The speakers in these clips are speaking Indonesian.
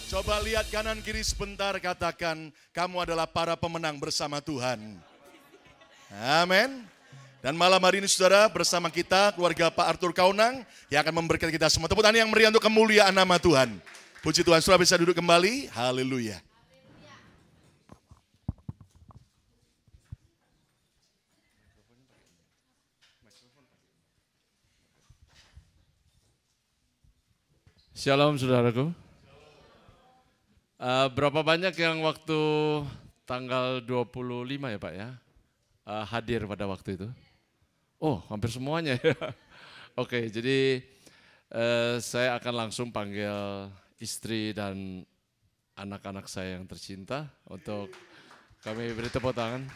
Coba lihat kanan kiri sebentar, katakan kamu adalah para pemenang bersama Tuhan. Amin. Dan malam hari ini saudara, bersama kita keluarga Pak Arthur Kaunang yang akan memberkati kita semua. Tepuk tangan yang meriah untuk kemuliaan nama Tuhan. Puji Tuhan, saudara bisa duduk kembali. Haleluya. Shalom saudaraku. Berapa banyak yang waktu tanggal 25 ya Pak ya, hadir pada waktu itu? Oh, hampir semuanya ya. Oke, jadi saya akan langsung panggil istri dan anak-anak saya yang tercinta untuk kami beri tepuk tangan.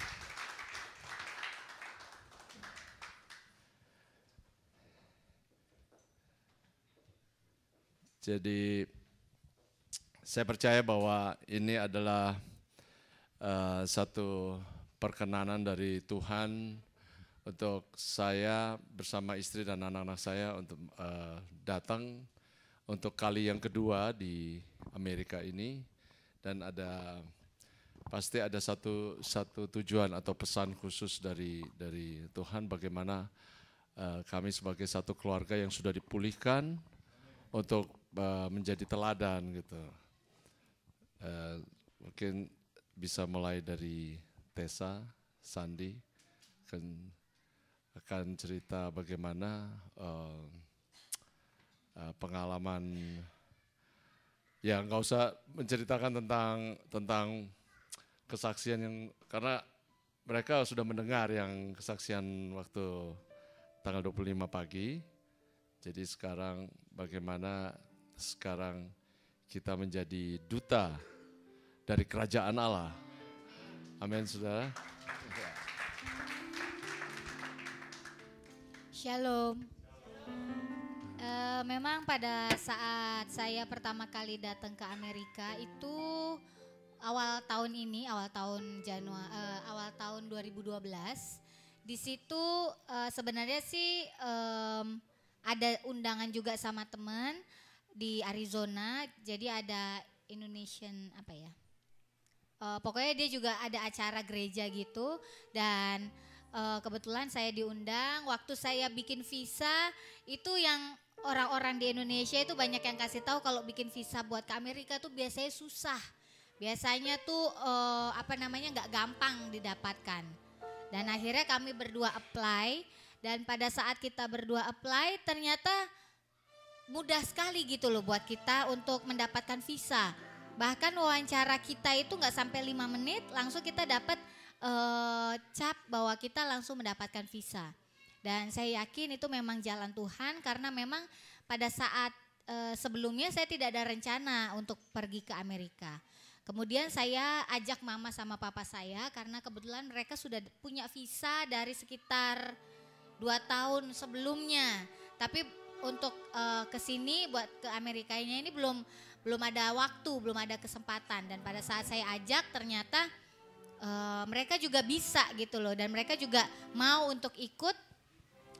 Jadi saya percaya bahwa ini adalah satu perkenanan dari Tuhan untuk saya bersama istri dan anak-anak saya untuk datang untuk kali yang kedua di Amerika ini, dan pasti ada satu tujuan atau pesan khusus dari Tuhan bagaimana kami sebagai satu keluarga yang sudah dipulihkan untuk menjadi teladan gitu. Mungkin bisa mulai dari Tessa, Sandi akan cerita bagaimana pengalaman, ya nggak usah menceritakan tentang kesaksian yang, karena mereka sudah mendengar yang kesaksian waktu tanggal 25 pagi. Jadi sekarang bagaimana sekarang kita menjadi duta dari kerajaan Allah. Amin, saudara. Shalom. Memang pada saat saya pertama kali datang ke Amerika itu awal tahun 2012. Di situ sebenarnya sih ada undangan juga sama teman di Arizona, jadi ada Indonesian pokoknya dia juga ada acara gereja gitu, dan kebetulan saya diundang. Waktu saya bikin visa itu yang orang-orang di Indonesia itu banyak yang kasih tahu kalau bikin visa buat ke Amerika tuh biasanya susah, biasanya tuh nggak gampang didapatkan. Dan akhirnya kami berdua apply, dan pada saat kita berdua apply ternyata mudah sekali gitu loh buat kita untuk mendapatkan visa. Bahkan wawancara kita itu nggak sampai 5 menit langsung kita dapat cap bahwa kita langsung mendapatkan visa. Dan saya yakin itu memang jalan Tuhan, karena memang pada saat sebelumnya saya tidak ada rencana untuk pergi ke Amerika. Kemudian saya ajak mama sama papa saya karena kebetulan mereka sudah punya visa dari sekitar 2 tahun sebelumnya. Tapi untuk ke sini buat ke Amerikanya ini belum ada waktu, belum ada kesempatan. Dan pada saat saya ajak ternyata mereka juga bisa gitu loh, dan mereka juga mau untuk ikut.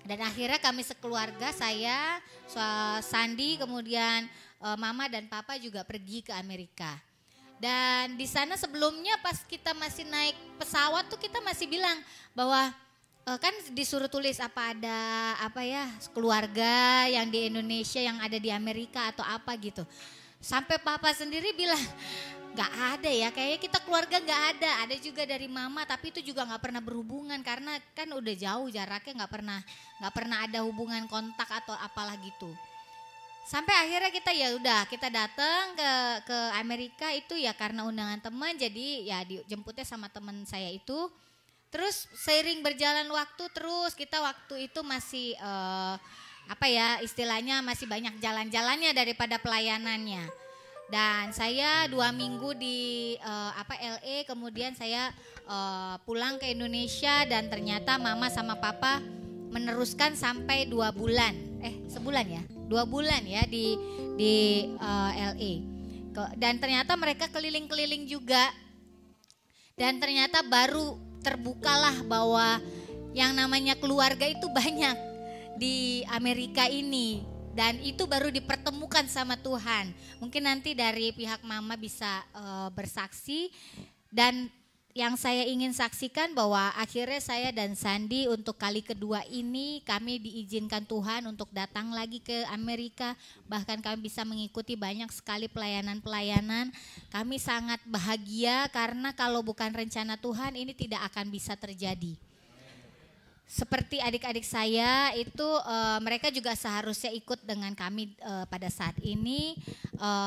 Dan akhirnya kami sekeluarga, saya, Sandi, kemudian mama dan papa juga pergi ke Amerika. Dan di sana sebelumnya pas kita masih naik pesawat tuh kita masih bilang bahwa kan disuruh tulis keluarga yang di Indonesia yang ada di Amerika atau apa gitu. Sampai papa sendiri bilang gak ada ya, kayaknya kita keluarga gak ada. Ada juga dari mama, tapi itu juga gak pernah berhubungan karena kan udah jauh jaraknya, gak pernah ada hubungan kontak atau apalah gitu. Sampai akhirnya kita datang ke Amerika itu ya karena undangan teman, jadi ya dijemputnya sama teman saya itu. Terus seiring berjalan waktu, terus kita waktu itu masih istilahnya masih banyak jalan-jalannya daripada pelayanannya. Dan saya 2 minggu di LA, kemudian saya pulang ke Indonesia, dan ternyata mama sama papa meneruskan sampai 2 bulan, sebulan ya, 2 bulan ya di LA. Dan ternyata mereka keliling-keliling juga, dan ternyata baru terbukalah bahwa yang namanya keluarga itu banyak di Amerika ini. Dan itu baru dipertemukan sama Tuhan. Mungkin nanti dari pihak mama bisa bersaksi. Dan yang saya ingin saksikan bahwa akhirnya saya dan Sandi untuk kali kedua ini kami diizinkan Tuhan untuk datang lagi ke Amerika. Bahkan kami bisa mengikuti banyak sekali pelayanan-pelayanan. Kami sangat bahagia karena kalau bukan rencana Tuhan ini tidak akan bisa terjadi. Seperti adik-adik saya itu mereka juga seharusnya ikut dengan kami pada saat ini.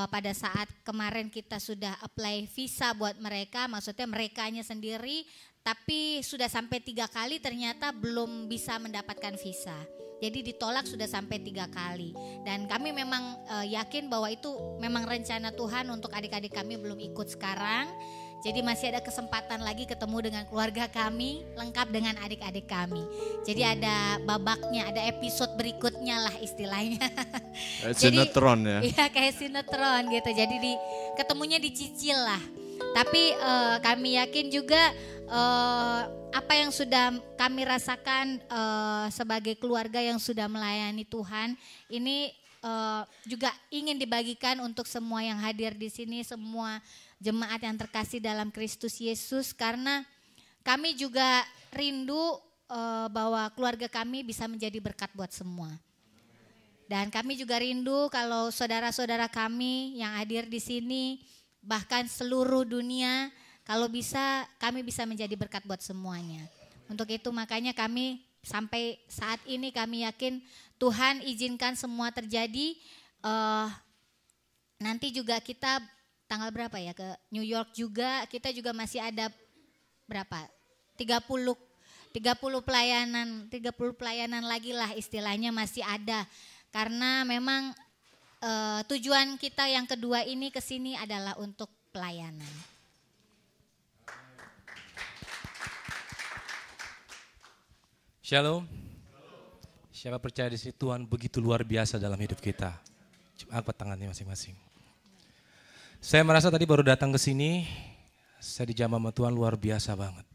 Pada saat kemarin kita sudah apply visa buat mereka, maksudnya merekanya sendiri, tapi sudah sampai 3 kali ternyata belum bisa mendapatkan visa. Jadi ditolak sudah sampai 3 kali. Dan kami memang yakin bahwa itu memang rencana Tuhan untuk adik-adik kami belum ikut sekarang. Jadi masih ada kesempatan lagi ketemu dengan keluarga kami, lengkap dengan adik-adik kami. Jadi ada babaknya, ada episode berikutnya lah istilahnya. Kayak sinetron ya? Iya kayak sinetron gitu, jadi ketemunya dicicil lah. Tapi kami yakin juga apa yang sudah kami rasakan sebagai keluarga yang sudah melayani Tuhan, ini juga ingin dibagikan untuk semua yang hadir di sini, semua jemaat yang terkasih dalam Kristus Yesus, karena kami juga rindu bahwa keluarga kami bisa menjadi berkat buat semua. Dan kami juga rindu kalau saudara-saudara kami yang hadir di sini, bahkan seluruh dunia, kalau bisa kami bisa menjadi berkat buat semuanya. Untuk itu makanya kami sampai saat ini kami yakin Tuhan izinkan semua terjadi. Nanti juga kita tanggal berapa ya ke New York juga, kita juga masih ada berapa? 30 pelayanan lagi lah istilahnya masih ada. Karena memang tujuan kita yang kedua ini ke sini adalah untuk pelayanan. Shalom. Siapa percaya di sini Tuhan begitu luar biasa dalam hidup kita? Coba angkat tangannya masing-masing. Saya merasa tadi baru datang ke sini, saya dijamah sama Tuhan luar biasa banget.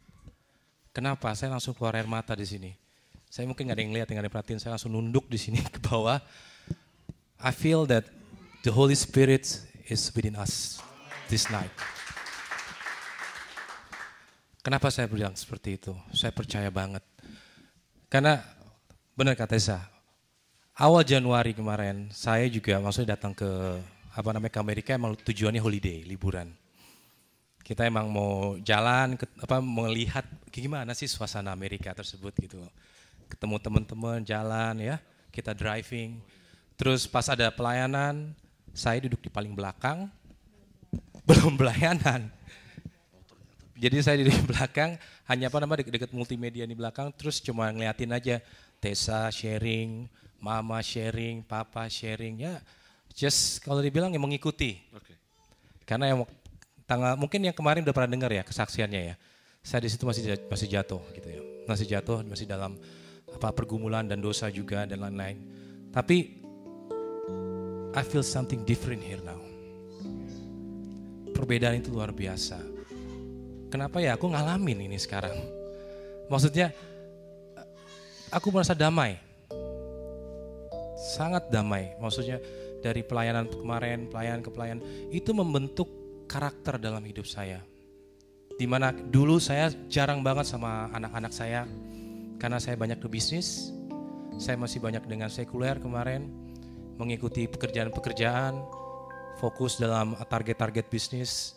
Kenapa? Saya langsung keluar air mata di sini. Saya mungkin nggak ada yang lihat, nggak ada yang perhatiin. Saya langsung nunduk di sini ke bawah. I feel that the Holy Spirit is within us this night. Kenapa saya bilang seperti itu? Saya percaya banget. Karena benar kata Esa, awal Januari kemarin saya juga maksudnya datang ke ke Amerika emang tujuannya holiday, liburan. Kita emang mau jalan, melihat gimana sih suasana Amerika tersebut gitu. Ketemu teman-teman, jalan ya, kita driving. Terus pas ada pelayanan, saya duduk di paling belakang, belum pelayanan. Jadi saya di belakang, hanya dekat multimedia di belakang, terus cuma ngeliatin aja. Tessa sharing, Mama sharing, Papa sharing, ya. Just kalau dibilang yang mengikuti, karena yang mungkin yang kemarin udah pernah dengar ya kesaksiannya ya. Saya di situ masih jatuh gitu ya, masih dalam pergumulan dan dosa juga dan lain-lain. Tapi I feel something different here now. Perbedaan itu luar biasa. Kenapa ya aku ngalamin ini sekarang? Maksudnya aku merasa damai, sangat damai. Maksudnya dari pelayanan kemarin, pelayanan ke pelayanan, itu membentuk karakter dalam hidup saya. Dimana dulu saya jarang banget sama anak-anak saya, karena saya banyak ke bisnis, saya masih banyak dengan sekuler kemarin, mengikuti pekerjaan-pekerjaan, fokus dalam target-target bisnis.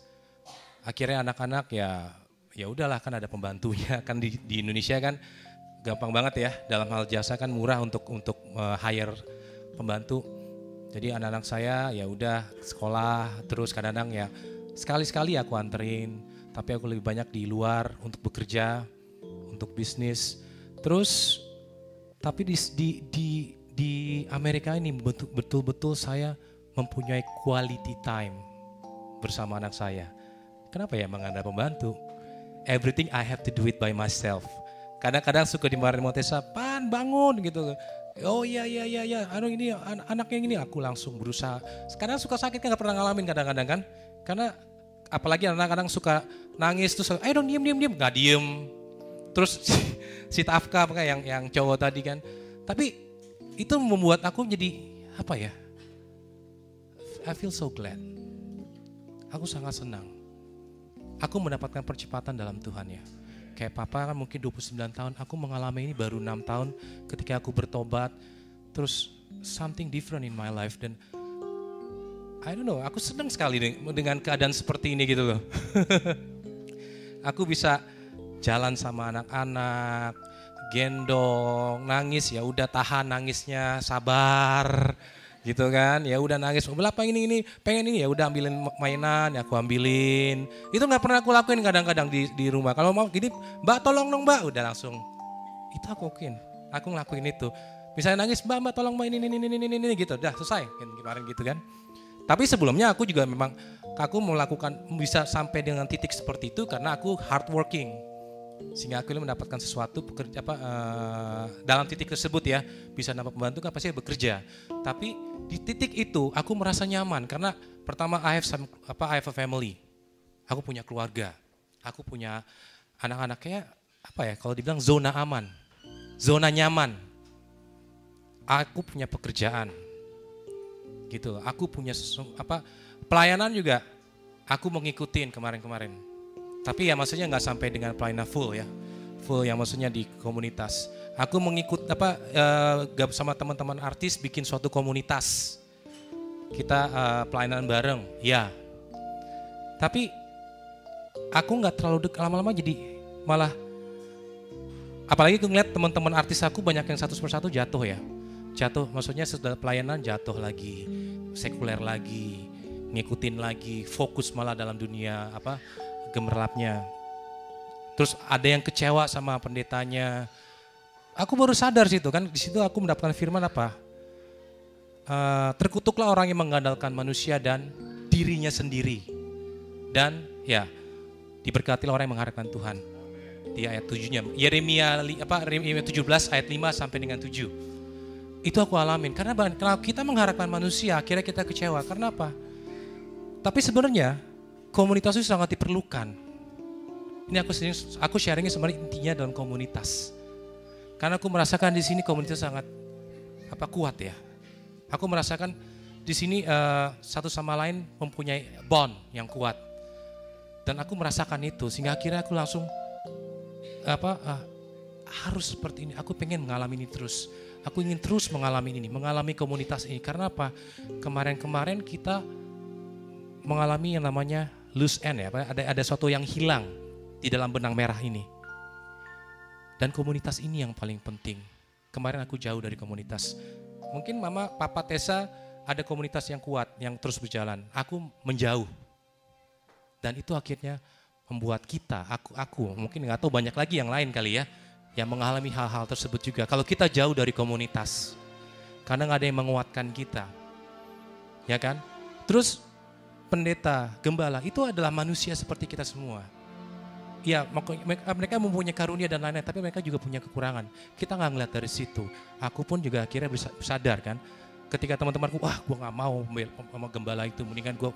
Akhirnya anak-anak ya udahlah, kan ada pembantunya, kan di Indonesia kan gampang banget ya, dalam hal jasa kan murah untuk hire pembantu. Jadi anak-anak saya ya udah sekolah, terus kadang-kadang ya sekali-sekali aku anterin, tapi aku lebih banyak di luar untuk bekerja, untuk bisnis. Terus tapi di Amerika ini betul-betul saya mempunyai quality time bersama anak saya. Kenapa ya emang ada pembantu? Everything I have to do it by myself. Kadang-kadang suka dimarahin sama Tessa, "Pan, bangun," gitu. Oh iya, ini anaknya ini, aku langsung berusaha. Sekarang suka sakit kan, gak pernah ngalamin kadang-kadang kan. Karena apalagi anak-anak suka nangis terus, dong diem, gak diem. Terus si Tafka yang cowok tadi kan. Tapi itu membuat aku jadi apa ya, I feel so glad. Aku sangat senang. Aku mendapatkan percepatan dalam Tuhan ya. Kayak papa kan mungkin 29 tahun, aku mengalami ini baru 6 tahun ketika aku bertobat. Terus something different in my life dan I don't know, aku senang sekali dengan keadaan seperti ini gitu loh. Aku bisa jalan sama anak-anak, gendong, nangis ya udah tahan nangisnya, sabar gitu kan. Ya udah nangis, apa ini pengen ini ya udah ambilin mainan, ya aku ambilin. Itu nggak pernah aku lakuin kadang-kadang di rumah. Kalau mau gini, Mbak tolong dong Mbak, udah langsung. Itu aku lakuin, aku ngelakuin itu. Misalnya nangis, Mbak tolong Mbak ini gitu, udah selesai kemarin gitu kan. Tapi sebelumnya aku juga memang aku melakukan bisa sampai dengan titik seperti itu karena aku hardworking. Sehingga aku mendapatkan sesuatu pekerja dalam titik tersebut ya, bisa dapat membantu kan pasti bekerja. Tapi di titik itu aku merasa nyaman karena pertama I have a family. Aku punya keluarga. Aku punya anak-anak kayak apa ya kalau dibilang zona aman. Zona nyaman. Aku punya pekerjaan. Gitu. Aku punya pelayanan juga aku mengikutin kemarin-kemarin. Tapi ya maksudnya nggak sampai dengan pelayanan full ya. Full yang maksudnya di komunitas. Aku mengikut sama teman-teman artis bikin suatu komunitas. Kita pelayanan bareng, ya. Tapi aku nggak terlalu lama-lama jadi malah apalagi aku ngeliat teman-teman artis aku banyak yang satu persatu jatuh ya. Jatuh maksudnya setelah pelayanan jatuh lagi, sekuler lagi, ngikutin lagi, fokus malah dalam dunia gemerlapnya. Terus ada yang kecewa sama pendetanya. Aku baru sadar situ kan, di situ aku mendapatkan firman apa? Terkutuklah orang yang mengandalkan manusia dan dirinya sendiri. Dan ya, diberkatilah orang yang mengharapkan Tuhan. Di ayat 7-nya. Yeremia 17 ayat 5 sampai dengan 7. Itu aku alamin. Karena kalau kita mengharapkan manusia, akhirnya kita kecewa. Karena apa? Tapi sebenarnya komunitas itu sangat diperlukan. Ini aku sharingnya sebenarnya intinya dalam komunitas. Karena aku merasakan di sini komunitas sangat kuat ya. Aku merasakan di sini satu sama lain mempunyai bond yang kuat. Dan aku merasakan itu sehingga akhirnya aku langsung harus seperti ini. Aku pengen mengalami ini terus. Aku ingin terus mengalami ini, mengalami komunitas ini. Karena apa? Kemarin-kemarin kita mengalami yang namanya loose end ya. Ada sesuatu yang hilang di dalam benang merah ini. Dan komunitas ini yang paling penting. Kemarin aku jauh dari komunitas. Mungkin Mama, Papa Tessa ada komunitas yang kuat, yang terus berjalan. Aku menjauh. Dan itu akhirnya membuat kita, aku mungkin nggak tahu banyak lagi yang lain kali ya, yang mengalami hal-hal tersebut juga. Kalau kita jauh dari komunitas, karena nggak ada yang menguatkan kita, ya kan? Terus pendeta, gembala itu adalah manusia seperti kita semua. Ya, mereka mempunyai karunia dan lain-lain, tapi mereka juga punya kekurangan. Kita nggak ngeliat dari situ. Aku pun juga akhirnya sadar kan, ketika teman-temanku, wah gue nggak mau sama gembala itu, mendingan gue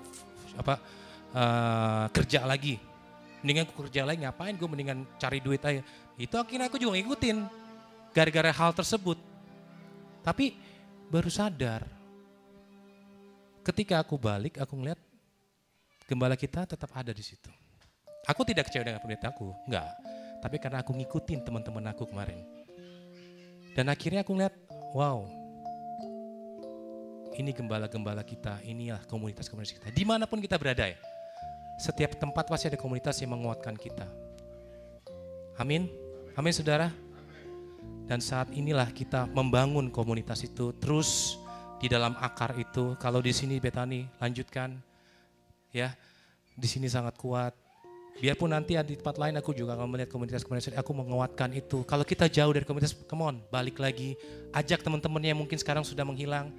kerja lagi. Mendingan aku kerja lagi, ngapain gue mendingan cari duit aja. Itu akhirnya aku juga ngikutin gara-gara hal tersebut. Tapi baru sadar ketika aku balik, aku ngeliat gembala kita tetap ada di situ. Aku tidak kecewa dengan pendeta aku, enggak. Tapi karena aku ngikutin teman-teman aku kemarin. Dan akhirnya aku ngeliat, wow, ini gembala-gembala kita, inilah komunitas-komunitas kita. Dimanapun kita berada ya. Setiap tempat pasti ada komunitas yang menguatkan kita. Amin. Amin saudara. Dan saat inilah kita membangun komunitas itu terus di dalam akar itu. Kalau di sini Betani lanjutkan ya. Di sini sangat kuat. Biarpun nanti di tempat lain aku juga akan melihat komunitas-komunitas, aku menguatkan itu. Kalau kita jauh dari komunitas, come on, balik lagi. Ajak teman-teman yang mungkin sekarang sudah menghilang.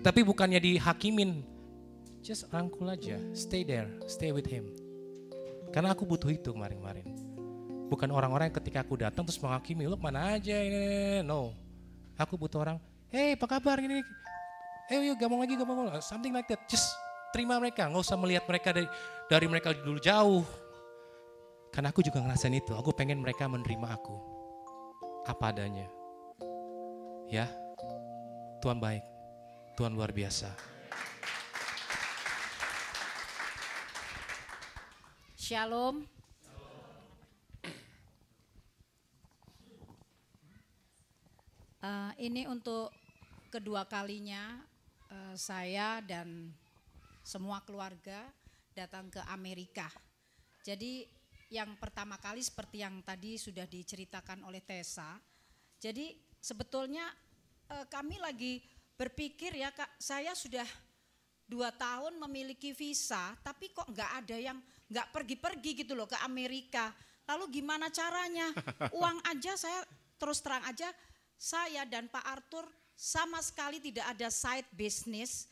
Tapi bukannya dihakimin. Just rangkul aja, stay there, stay with him. Karena aku butuh itu kemarin-kemarin. Bukan orang-orang yang ketika aku datang terus menghakimi, lu mana aja ini, no. Aku butuh orang, hey apa kabar ini, yuk gabung lagi, something like that. Just terima mereka, gak usah melihat mereka dari mereka dulu jauh. Karena aku juga ngerasain itu, aku pengen mereka menerima aku. Apa adanya. Ya, Tuhan baik. Tuhan luar biasa. Shalom. Ini untuk kedua kalinya saya dan semua keluarga datang ke Amerika. Jadi yang pertama kali seperti yang tadi sudah diceritakan oleh Tessa. Jadi sebetulnya kami lagi berpikir ya Kak, saya sudah 2 tahun memiliki visa, tapi kok nggak ada yang nggak pergi-pergi gitu loh ke Amerika. Lalu gimana caranya? Uang aja saya terus terang aja, saya dan Pak Arthur sama sekali tidak ada side business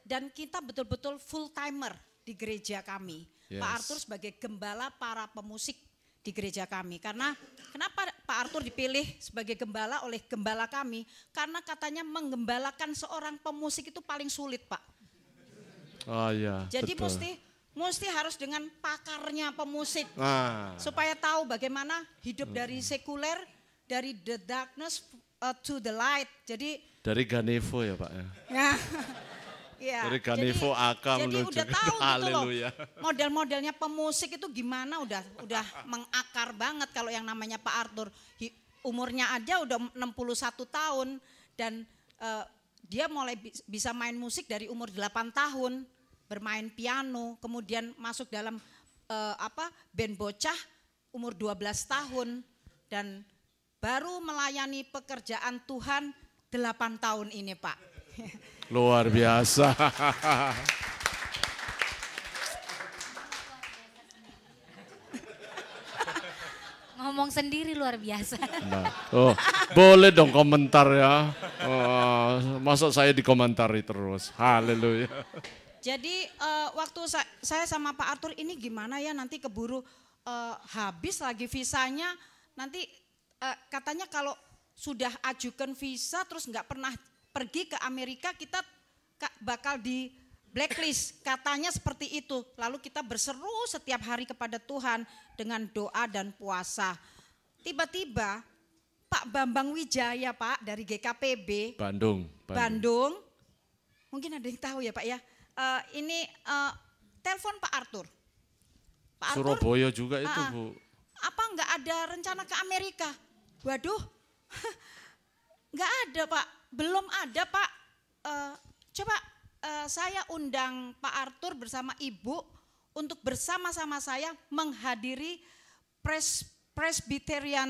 dan kita betul-betul full timer di gereja kami. Yes. Pak Arthur sebagai gembala para pemusik di gereja kami. Karena kenapa Pak Arthur dipilih sebagai gembala oleh gembala kami? Karena katanya menggembalakan seorang pemusik itu paling sulit, Pak. Oh iya, Jadi betul. mesti harus dengan pakarnya pemusik. Ah, Supaya tahu bagaimana hidup dari sekuler, dari the darkness to the light. Jadi dari Ganevo ya Pak ya. ya, ya. Dari Ganevo AK jadi menuju udah tahu gitu loh. Haleluya. Model-modelnya pemusik itu gimana udah mengakar banget kalau yang namanya Pak Arthur. Umurnya aja udah 61 tahun dan dia mulai bisa main musik dari umur 8 tahun, bermain piano, kemudian masuk dalam band bocah umur 12 tahun dan baru melayani pekerjaan Tuhan 8 tahun ini Pak. Luar biasa. Ngomong sendiri luar biasa. Nah, oh, boleh dong komentar ya. Oh, masa saya dikomentari terus. Haleluya. Jadi waktu saya sama Pak Arthur ini gimana ya nanti keburu habis lagi visanya. Nanti katanya kalau sudah ajukan visa terus nggak pernah pergi ke Amerika kita bakal di blacklist. Katanya seperti itu. Lalu kita berseru setiap hari kepada Tuhan dengan doa dan puasa. Tiba-tiba Pak Bambang Wijaya Pak dari GKPB Bandung. Mungkin ada yang tahu ya Pak ya. Ini telepon Pak Arthur. Pak Arthur, Surabaya juga itu Bu. apa nggak ada rencana ke Amerika? Waduh, nggak ada Pak, belum ada Pak. Coba saya undang Pak Arthur bersama Ibu untuk bersama-sama saya menghadiri Presbyterian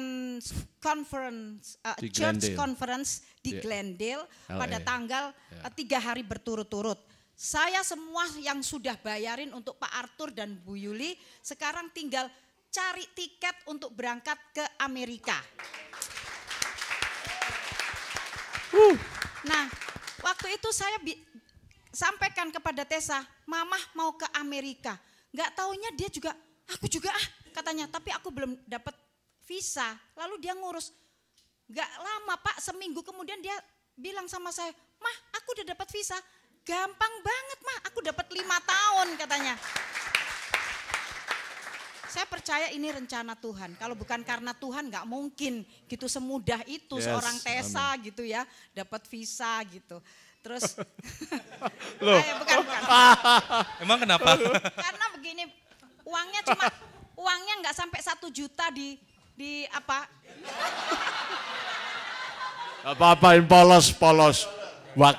Conference, Church Conference di Glendale pada tanggal 3 hari berturut-turut. Saya semua yang sudah bayarin untuk Pak Arthur dan Bu Yuli sekarang tinggal cari tiket untuk berangkat ke Amerika. Nah, waktu itu saya sampaikan kepada Tessa, Mama mau ke Amerika. Nggak taunya dia juga, aku juga katanya, tapi aku belum dapat visa. Lalu dia ngurus. Nggak lama Pak, seminggu kemudian dia bilang sama saya, Mah aku udah dapat visa. Gampang banget Mah, aku dapat 5 tahun katanya. Saya percaya ini rencana Tuhan. Kalau bukan karena Tuhan nggak mungkin gitu semudah itu seorang Tessa gitu ya dapat visa gitu. Terus, bukan. Emang kenapa? Karena begini, uangnya nggak sampai 1 juta di apa? Apa-apain polos-polos. 1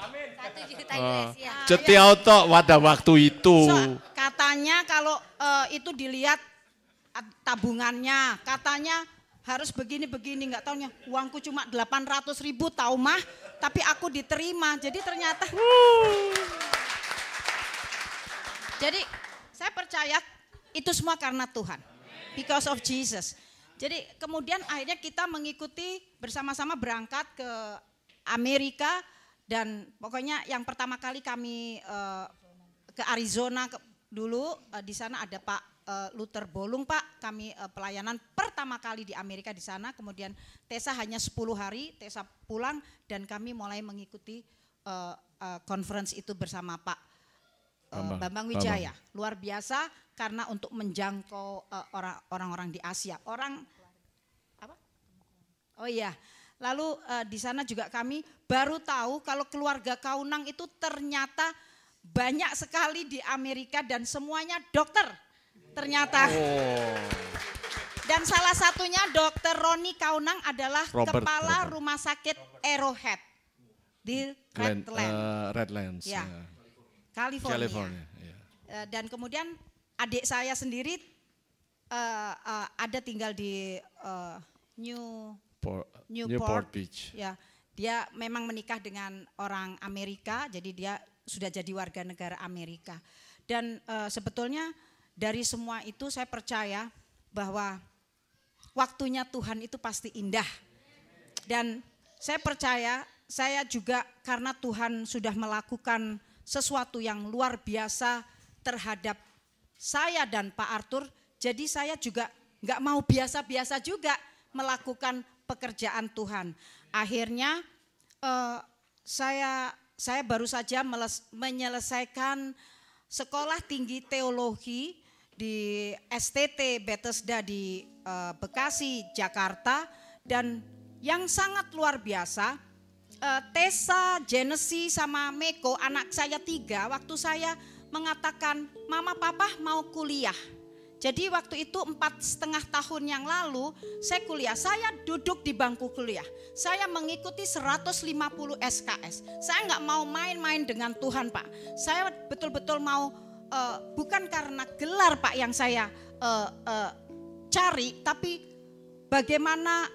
juta US ya. Cetiau tok pada waktu itu. Katanya kalau itu dilihat tabungannya, katanya harus begini-begini, nggak taunya uangku cuma 800.000 tahu Mah, tapi aku diterima. Jadi ternyata jadi saya percaya itu semua karena Tuhan, because of Jesus. Jadi kemudian akhirnya kita mengikuti bersama-sama berangkat ke Amerika dan pokoknya yang pertama kali kami ke Arizona dulu di sana ada Pak Luther Bolung Pak, kami pelayanan pertama kali di Amerika di sana. Kemudian Tessa hanya 10 hari, Tessa pulang dan kami mulai mengikuti conference itu bersama Pak Bambang Wijaya. Luar biasa karena untuk menjangkau orang-orang di Asia. Oh iya, Lalu di sana juga kami baru tahu kalau keluarga Kaunang itu ternyata banyak sekali di Amerika dan semuanya dokter ternyata. Dan salah satunya Dr. Roni Kaunang adalah kepala rumah sakit Arrowhead di Redlands, ya, California. Ya. Dan kemudian adik saya sendiri ada tinggal di Newport Beach. Ya, dia memang menikah dengan orang Amerika, jadi dia sudah jadi warga negara Amerika. Dan sebetulnya dari semua itu saya percaya bahwa waktunya Tuhan itu pasti indah. Dan saya percaya, saya juga karena Tuhan sudah melakukan sesuatu yang luar biasa terhadap saya dan Pak Arthur, jadi saya juga nggak mau biasa-biasa juga melakukan pekerjaan Tuhan. Akhirnya saya baru saja menyelesaikan sekolah tinggi teologi di STT Bethesda di Bekasi, Jakarta, dan yang sangat luar biasa, Tessa, Genesis sama Meko, anak saya 3, waktu saya mengatakan mama papa mau kuliah. Jadi waktu itu 4,5 tahun yang lalu saya kuliah, saya duduk di bangku kuliah. Saya mengikuti 150 SKS. Saya nggak mau main-main dengan Tuhan, Pak. Saya betul-betul mau, bukan karena gelar Pak yang saya cari, tapi bagaimana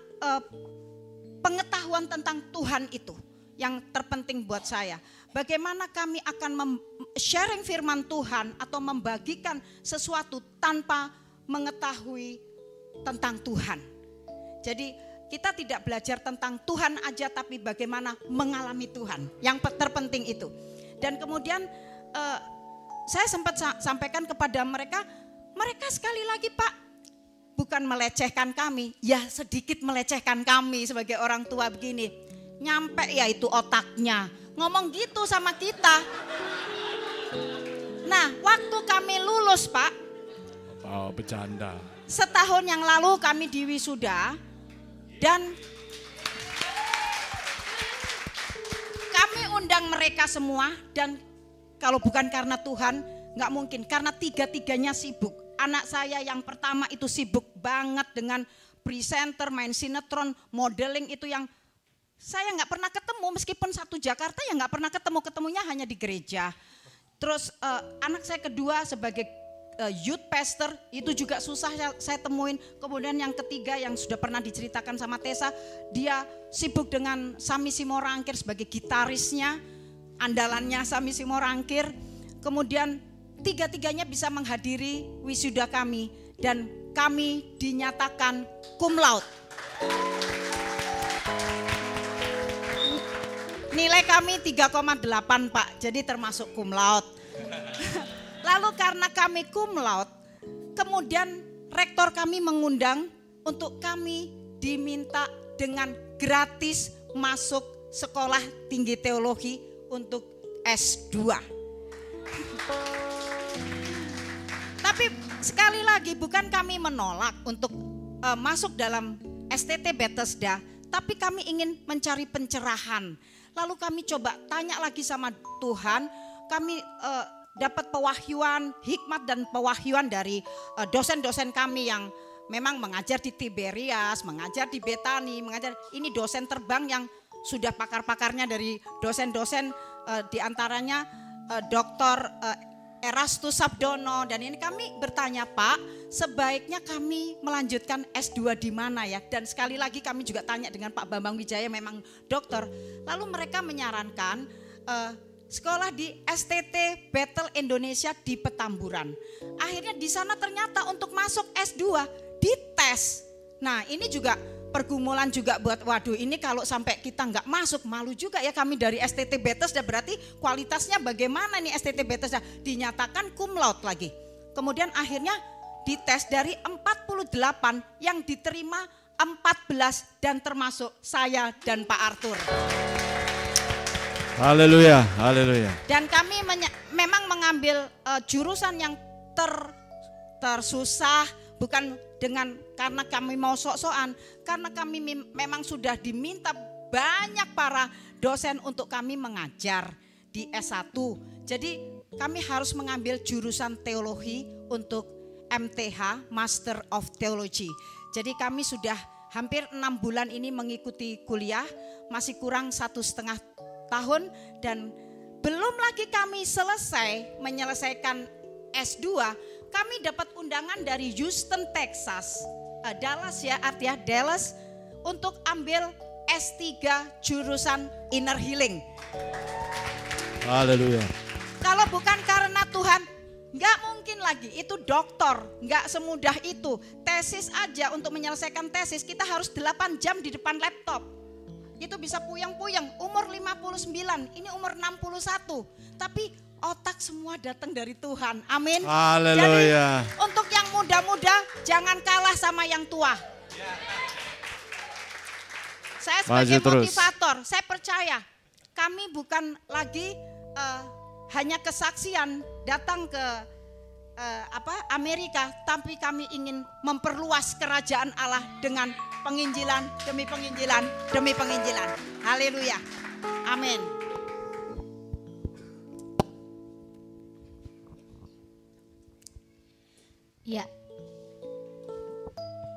pengetahuan tentang Tuhan itu yang terpenting buat saya. Bagaimana kami akan sharing firman Tuhan atau membagikan sesuatu tanpa mengetahui tentang Tuhan. Jadi kita tidak belajar tentang Tuhan aja, tapi bagaimana mengalami Tuhan. Yang terpenting itu. Dan kemudian saya sempat sampaikan kepada mereka sekali lagi Pak, bukan melecehkan kami, ya sedikit melecehkan kami sebagai orang tua begini. Nyampe ya itu otaknya, ngomong gitu sama kita. Nah, waktu kami lulus Pak, bercanda. Setahun yang lalu kami diwisuda dan kami undang mereka semua, dan kalau bukan karena Tuhan nggak mungkin, karena tiga-tiganya sibuk. Anak saya yang pertama itu sibuk banget dengan presenter, main sinetron, modeling, itu yang saya nggak pernah ketemu, meskipun satu Jakarta ya nggak pernah ketemu, ketemunya hanya di gereja. Terus anak saya kedua sebagai youth pastor itu juga susah saya temuin. Kemudian yang ketiga yang sudah pernah diceritakan sama Tessa, dia sibuk dengan Sami Simorangkir sebagai gitarisnya, andalannya Sami Simorangkir. Kemudian tiga-tiganya bisa menghadiri wisuda kami dan kami dinyatakan cum laude. Nilai kami 3,8 Pak, jadi termasuk cum laude. Lalu karena kami cum laude, kemudian rektor kami mengundang untuk kami diminta dengan gratis masuk sekolah tinggi teologi untuk S2. Tapi sekali lagi bukan kami menolak untuk masuk dalam STT Bethesda, tapi kami ingin mencari pencerahan. Lalu kami coba tanya lagi sama Tuhan, kami dapat pewahyuan, hikmat dan pewahyuan dari dosen-dosen kami yang memang mengajar di Tiberias, mengajar di Betani, ini dosen terbang yang sudah pakar-pakarnya dari dosen-dosen diantaranya Dr. Erastus Sabdono, dan ini kami bertanya Pak, sebaiknya kami melanjutkan S2 di mana ya? Dan sekali lagi kami juga tanya dengan Pak Bambang Wijaya, memang dokter. Lalu mereka menyarankan sekolah di STT Bethel Indonesia di Petamburan. Akhirnya di sana ternyata untuk masuk S2 dites. Nah ini juga pergumulan juga buat, waduh ini kalau sampai kita nggak masuk, malu juga ya kami dari STT Bethesda, berarti kualitasnya bagaimana nih STT Bethesda, dinyatakan cum laude lagi. Kemudian akhirnya dites dari 48 yang diterima 14 dan termasuk saya dan Pak Arthur. Haleluya, haleluya. Dan kami memang mengambil jurusan yang tersusah, bukan karena kami mau sok-sokan, karena kami memang sudah diminta banyak para dosen untuk kami mengajar di S1. Jadi kami harus mengambil jurusan teologi untuk MTH, Master of Theology. Jadi kami sudah hampir 6 bulan ini mengikuti kuliah, masih kurang 1,5 tahun dan belum lagi kami menyelesaikan S2, kami dapat undangan dari Houston, Texas, Dallas ya, artinya Dallas, untuk ambil S3 jurusan Inner Healing. Haleluya. Kalau bukan karena Tuhan, nggak mungkin lagi. Itu doktor, nggak semudah itu. Tesis aja, untuk menyelesaikan tesis kita harus 8 jam di depan laptop. Itu bisa puyeng-puyeng, umur 59, ini umur 61. Tapi otak semua datang dari Tuhan, amin. Haleluya. Jadi untuk yang muda-muda jangan kalah sama yang tua. Saya sebagai motivator, saya percaya kami bukan lagi hanya kesaksian datang ke Amerika, tapi kami ingin memperluas kerajaan Allah dengan penginjilan demi penginjilan demi penginjilan. Haleluya. Amin. Ya.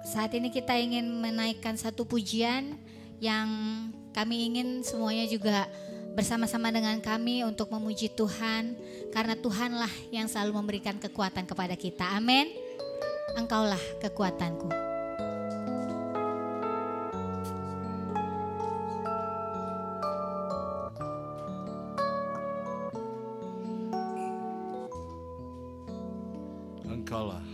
Saat ini kita ingin menaikkan satu pujian yang kami ingin semuanya juga bersama-sama dengan kami untuk memuji Tuhan, karena Tuhanlah yang selalu memberikan kekuatan kepada kita. Amin. Engkaulah kekuatanku. Engkaulah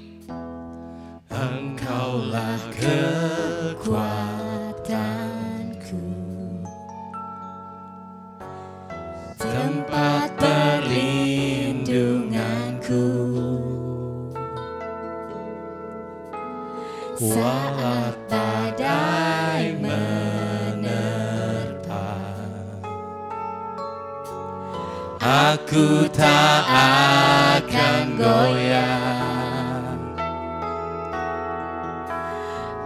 Kekuatanku, tempat perlindunganku, saat badai menerpa, aku tak akan goyah.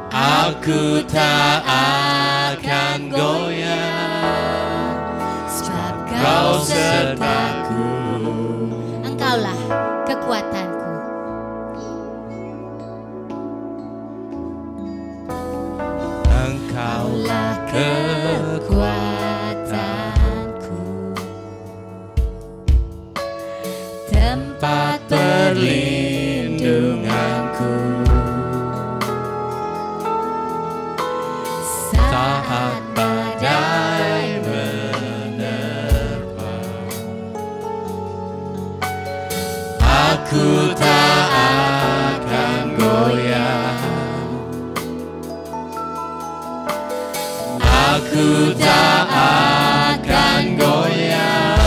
Aku tak akan goyah, sebab Kau sertaku. Engkaulah kekuatanku. Engkaulah kekuatanku, tempat perlindunganku, saat badai menerpa, aku tak akan goyah, aku tak akan goyah,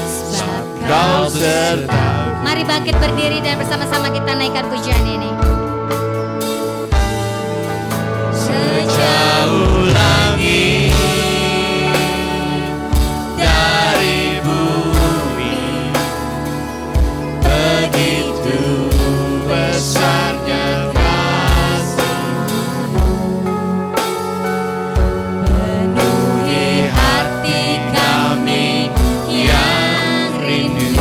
sebab Kau sertaku. Mari bangkit berdiri dan bersama-sama kita naikkan pujian ini. Sejauh langit dari bumi, begitu besarnya kasih-Mu, penuhi hati kami yang rindu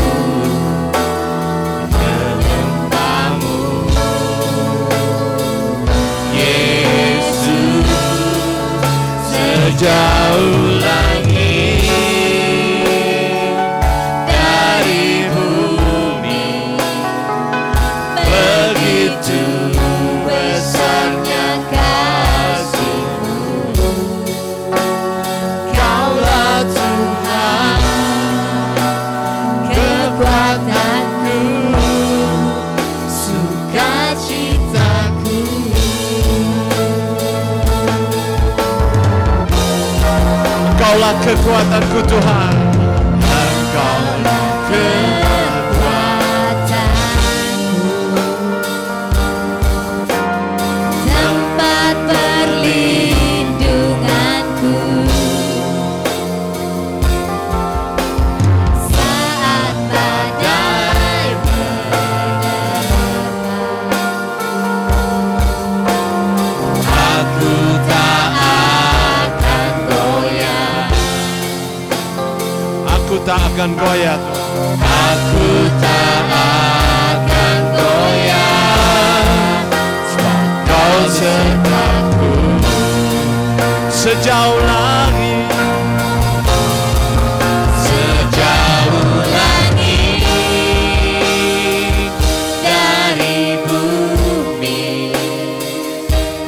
menyembah-Mu. Sejauh langit dari bumi, begitu besarnya kasih-Mu. Kaulah Tuhan, kekuatanku, sukacitaku. Engkaulah kekuatanku Tuhan, Engkaulah kekuatanku, tempat perlindunganku, saat badai menerpa, akan goyah. Aku tak akan goyah, sebab Kau sertaku. Sejauh langit, Sejauh langit dari bumi,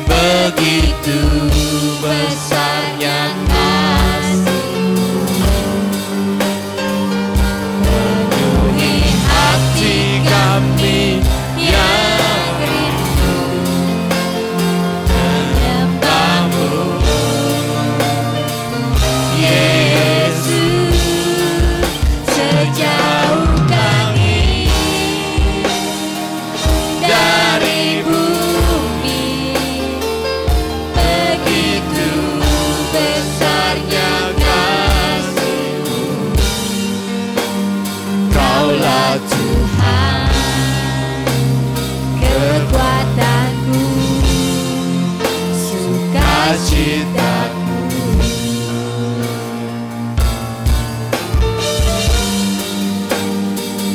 begitu besarnya kasih-Mu, penuhi hati kami yang rindu menyembah-Mu, Yesus. Sejauh langit dari bumi, begitu besarnya kasih-Mu. Kaulah Tuhan, kekuatanku, sukacitaku.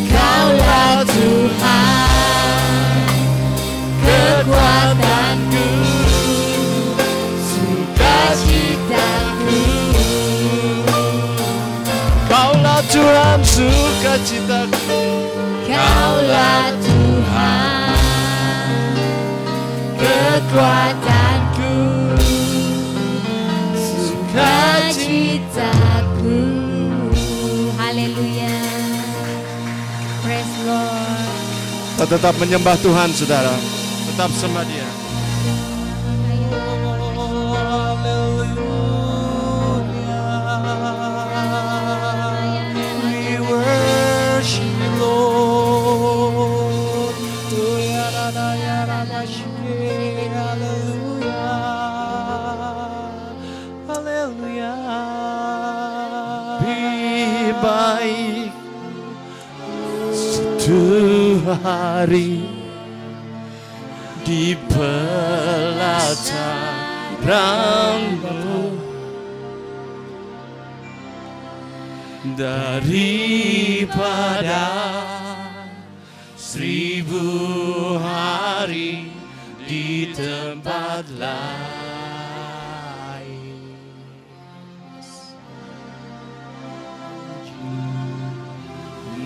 Kaulah Tuhan, kekuatanku, sukacitaku. Kaulah Tuhan sukacitaku. Kaulah Tuhan, kekuatanku, sukacitaku. Haleluya. Praise Lord. Kita tetap menyembah Tuhan, saudara. Tetap sembah Dia. We worship you, Lord. Hallelujah. Lebih baik satu hari di pelataran-Mu daripada 1000 hari di tempat lain.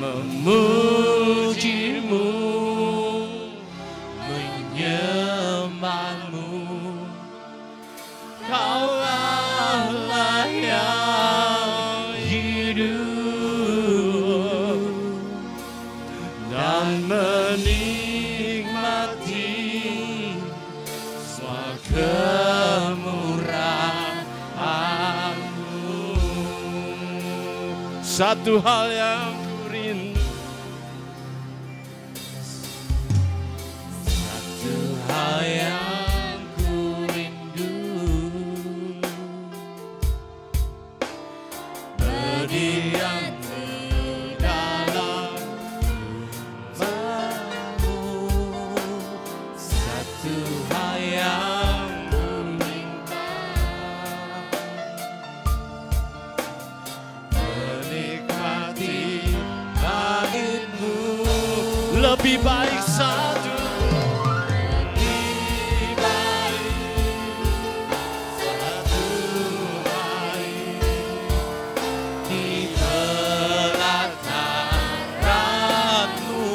Memuji-Mu, menyembah-Mu, Kaulah Allah yang hidup dan menikmati semua kemurahan-Mu. Satu hal yang ku rindu, satu hal yang ku rindu, berdiam di dalam rumah-Mu. Satu hal yang ku minta, menikmati langit-Mu. Lebih baik satu, lebih baik satu hari di pelataran-Mu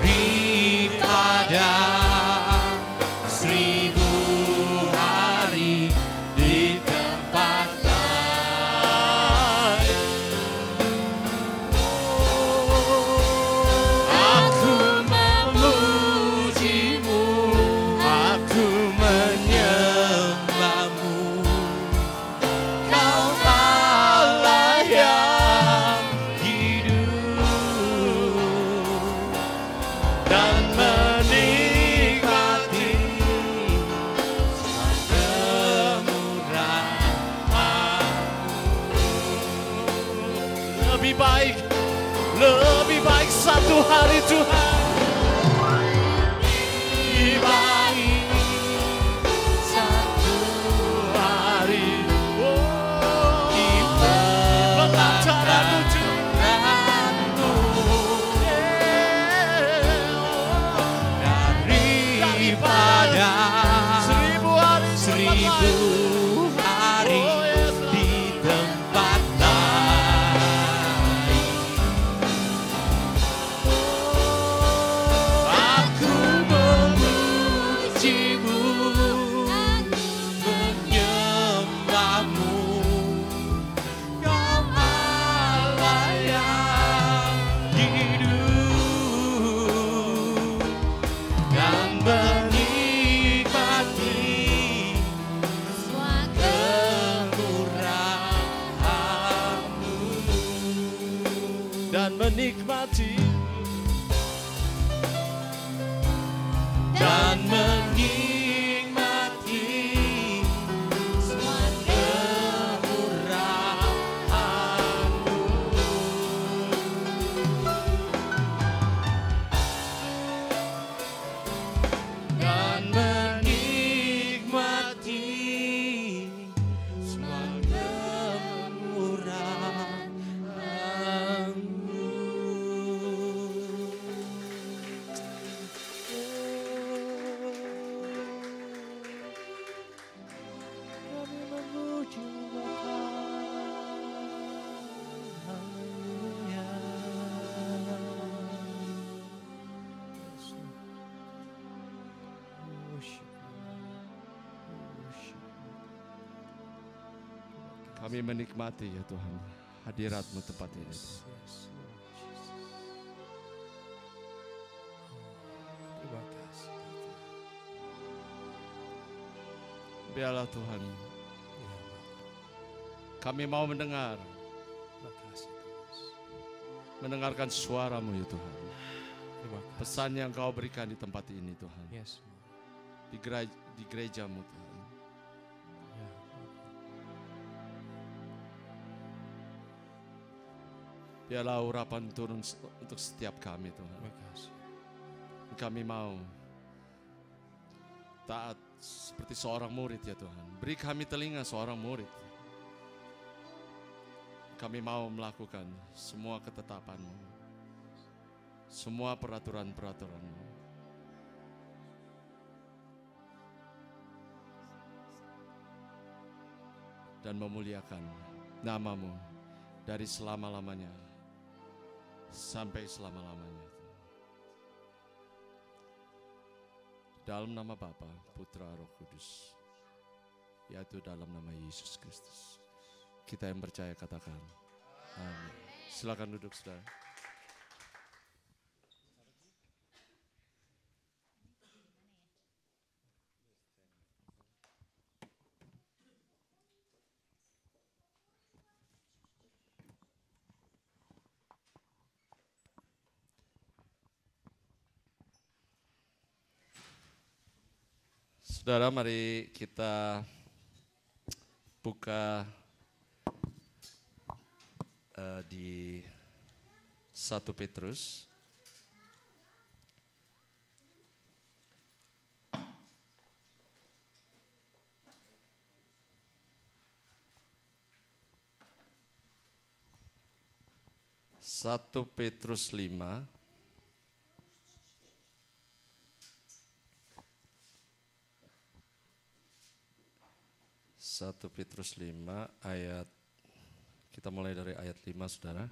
daripada 1000 hari di tempat lain. Aku memuji-Mu, aku menyembah-Mu, Kau Allah yang hidup dan menikmati kemurahan-Mu. Lebih baik satu hari Tuhan. Lebih baik satu hari, oh, dan menikmati semua kemurahan-Mu. Dan menikmati semua Kami memuji Kami menikmati ya Tuhan hadirat-Mu tempat ini. Terima kasih. Biarlah Tuhan, kami mau mendengar, Terima kasih Tuhan. mendengarkan suara-Mu ya Tuhan. Terima kasih. Pesan yang Kau berikan di tempat ini Tuhan. Yes. Di gereja-Mu Tuhan. Ya. Biarlah urapan turun untuk setiap kami Tuhan. Terima kasih. Kami mau taat seperti seorang murid ya Tuhan. Beri kami telinga seorang murid. Kami mau melakukan semua ketetapan-Mu. Semua peraturan-peraturan-Mu. Dan memuliakan nama-Mu dari selama-lamanya sampai selama-lamanya. Dalam nama Bapa, Putra, Roh Kudus, yaitu dalam nama Yesus Kristus. Kita yang percaya katakan, amin. Silakan duduk saudara. Saudara, mari kita buka di 1 Petrus. Satu Petrus 5. Satu Petrus 5 ayat, kita mulai dari ayat 5 saudara.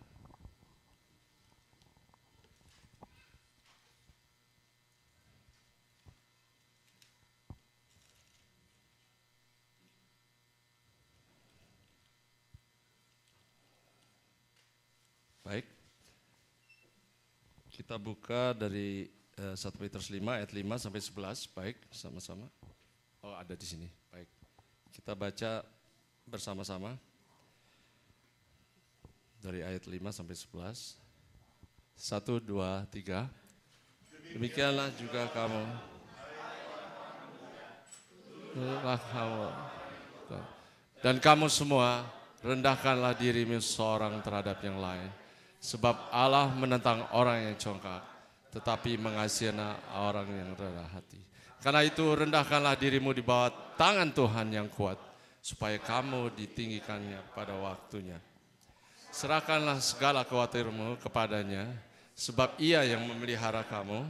Baik, kita buka dari 1 Petrus 5 ayat 5 sampai 11, baik sama-sama. Oh ada di sini, baik. Kita baca bersama-sama dari ayat 5 sampai 11. 1, 2, 3. Demikianlah juga kamu. Dan kamu semua rendahkanlah dirimu seorang terhadap yang lain. Sebab Allah menentang orang yang congkak, tetapi mengasihi orang yang rendah hati. Karena itu rendahkanlah dirimu di bawah tangan Tuhan yang kuat, supaya kamu ditinggikannya pada waktunya. Serahkanlah segala khawatirmu kepadanya, sebab Ia yang memelihara kamu.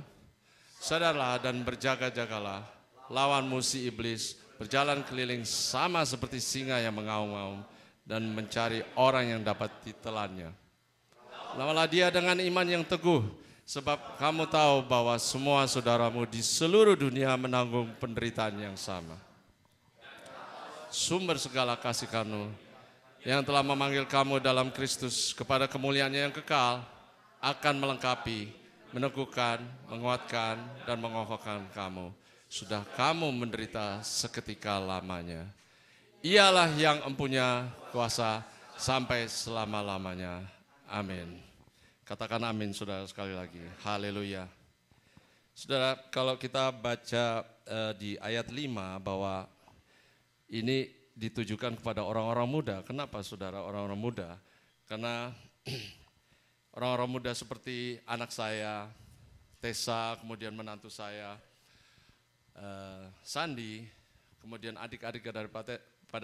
Sadarlah dan berjaga-jagalah, lawan musuh iblis, berjalan keliling sama seperti singa yang mengaum-ngaum, dan mencari orang yang dapat ditelannya. Lawanlah dia dengan iman yang teguh, sebab kamu tahu bahwa semua saudaramu di seluruh dunia menanggung penderitaan yang sama. Sumber segala kasih kamu yang telah memanggil kamu dalam Kristus kepada kemuliaan yang kekal akan melengkapi, meneguhkan, menguatkan, dan mengokohkan kamu. Sudah kamu menderita seketika lamanya. Ialah yang empunya kuasa sampai selama-lamanya. Amin. Katakan amin saudara sekali lagi. Haleluya. Saudara, kalau kita baca di ayat 5 bahwa ini ditujukan kepada orang-orang muda. Kenapa saudara orang-orang muda? Karena orang-orang muda seperti anak saya, Tessa, kemudian menantu saya, Sandi, kemudian adik-adik daripada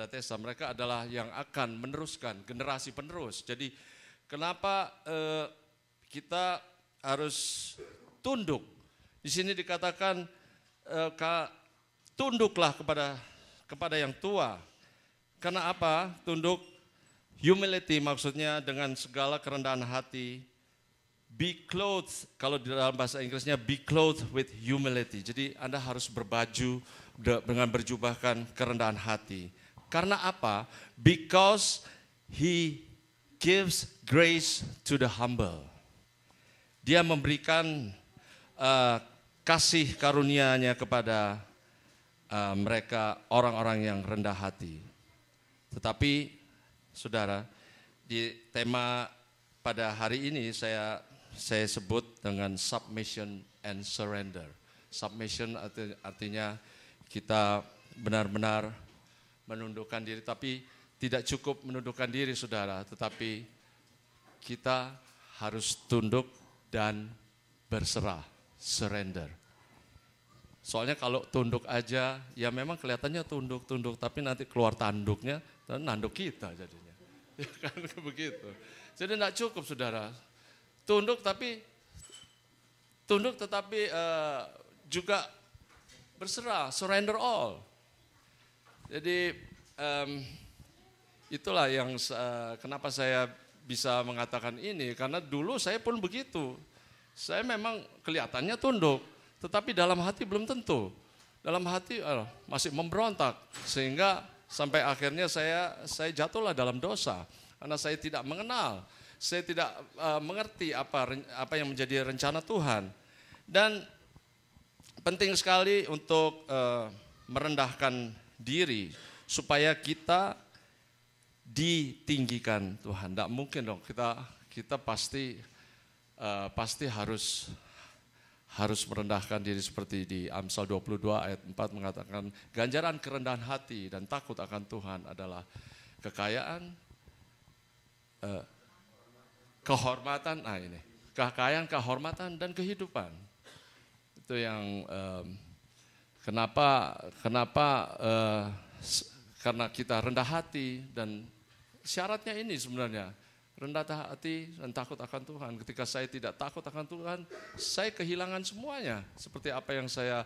Tessa, mereka adalah yang akan meneruskan, generasi penerus. Jadi kenapa kita harus tunduk? Di sini dikatakan tunduklah kepada yang tua. Karena apa? Tunduk, humility maksudnya dengan segala kerendahan hati. Be clothed, kalau di dalam bahasa Inggrisnya be clothed with humility. Jadi Anda harus berbaju dengan berjubahkan kerendahan hati. Karena apa? Because he gives grace to the humble. Dia memberikan kasih karunia-Nya kepada mereka orang-orang yang rendah hati. Tetapi saudara, di tema pada hari ini saya sebut dengan submission and surrender. Submission artinya kita benar-benar menundukkan diri, tapi tidak cukup menundukkan diri saudara, tetapi kita harus tunduk dan berserah, surrender. Soalnya kalau tunduk aja, ya memang kelihatannya tunduk, tapi nanti keluar tanduknya, dan nanduk kita jadinya. Ya kan begitu. Jadi tidak cukup saudara, tunduk tetapi juga berserah, surrender all. Jadi itulah yang kenapa saya bisa mengatakan ini, karena dulu saya pun begitu. Saya memang kelihatannya tunduk, tetapi dalam hati belum tentu. Dalam hati masih memberontak, sehingga sampai akhirnya saya jatuhlah dalam dosa. Karena saya tidak mengenal, saya tidak mengerti apa yang menjadi rencana Tuhan. Dan penting sekali untuk merendahkan diri, supaya kita ditinggikan Tuhan. Tidak mungkin dong, kita pasti harus merendahkan diri seperti di Amsal 22 ayat 4 mengatakan ganjaran kerendahan hati dan takut akan Tuhan adalah kekayaan, kehormatan, kekayaan, kehormatan dan kehidupan. Itu yang kenapa karena kita rendah hati, dan syaratnya ini sebenarnya rendah hati dan takut akan Tuhan. Ketika saya tidak takut akan Tuhan, saya kehilangan semuanya. Seperti apa yang saya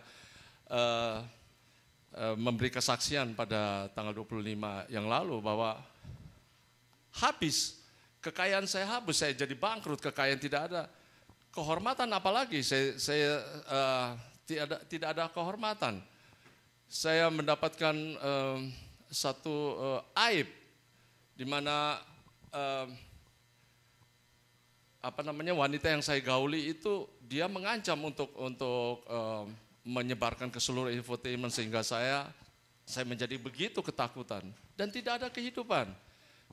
memberi kesaksian pada tanggal 25 yang lalu, bahwa habis, kekayaan saya habis, saya jadi bangkrut, kekayaan tidak ada. Kehormatan apalagi, saya tidak ada kehormatan. Saya mendapatkan satu aib, di mana wanita yang saya gauli itu dia mengancam untuk menyebarkan ke seluruh infotainment, sehingga saya menjadi begitu ketakutan dan tidak ada kehidupan.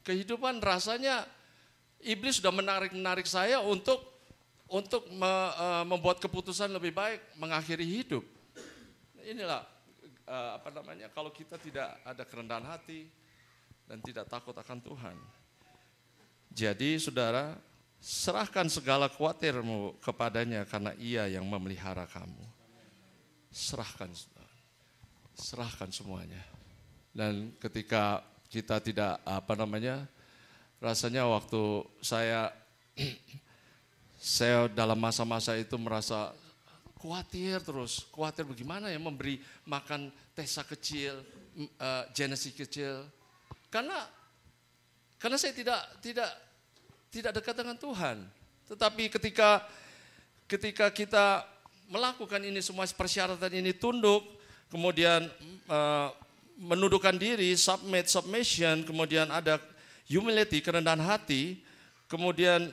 Kehidupan rasanya iblis sudah menarik saya untuk membuat keputusan lebih baik, mengakhiri hidup. Inilah kalau kita tidak ada kerendahan hati dan tidak takut akan Tuhan. Jadi saudara, serahkan segala khawatirmu kepadanya, karena Ia yang memelihara kamu. Serahkan semuanya. Dan ketika kita tidak rasanya waktu saya dalam masa-masa itu merasa khawatir bagaimana ya memberi makan Tessa kecil, Genesis kecil. Karena saya tidak dekat dengan Tuhan. Tetapi ketika kita melakukan ini semua persyaratan ini, tunduk, kemudian menundukkan diri, submission, kemudian ada humility, kerendahan hati, kemudian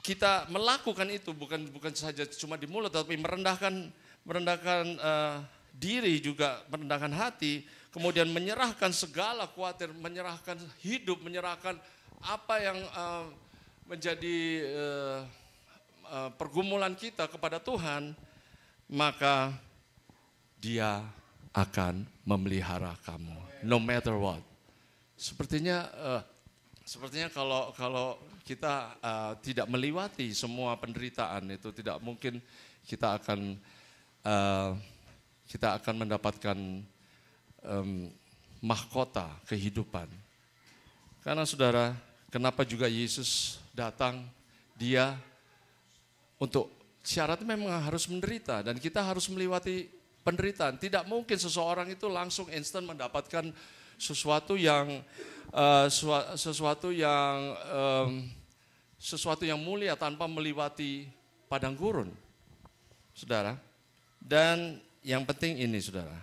kita melakukan itu bukan saja cuma di mulut, tapi merendahkan diri juga, merendahkan hati, kemudian menyerahkan segala khawatir, menyerahkan hidup, menyerahkan apa yang menjadi pergumulan kita kepada Tuhan. maka Dia akan memelihara kamu, no matter what. Sepertinya kalau kita tidak melewati semua penderitaan itu, tidak mungkin kita akan mendapatkan mahkota kehidupan. Karena saudara, kenapa juga Yesus datang? Dia untuk syaratnya memang harus menderita, dan kita harus melewati penderitaan. Tidak mungkin seseorang itu langsung instan mendapatkan sesuatu yang mulia tanpa melewati padang gurun, saudara. Dan yang penting ini, saudara,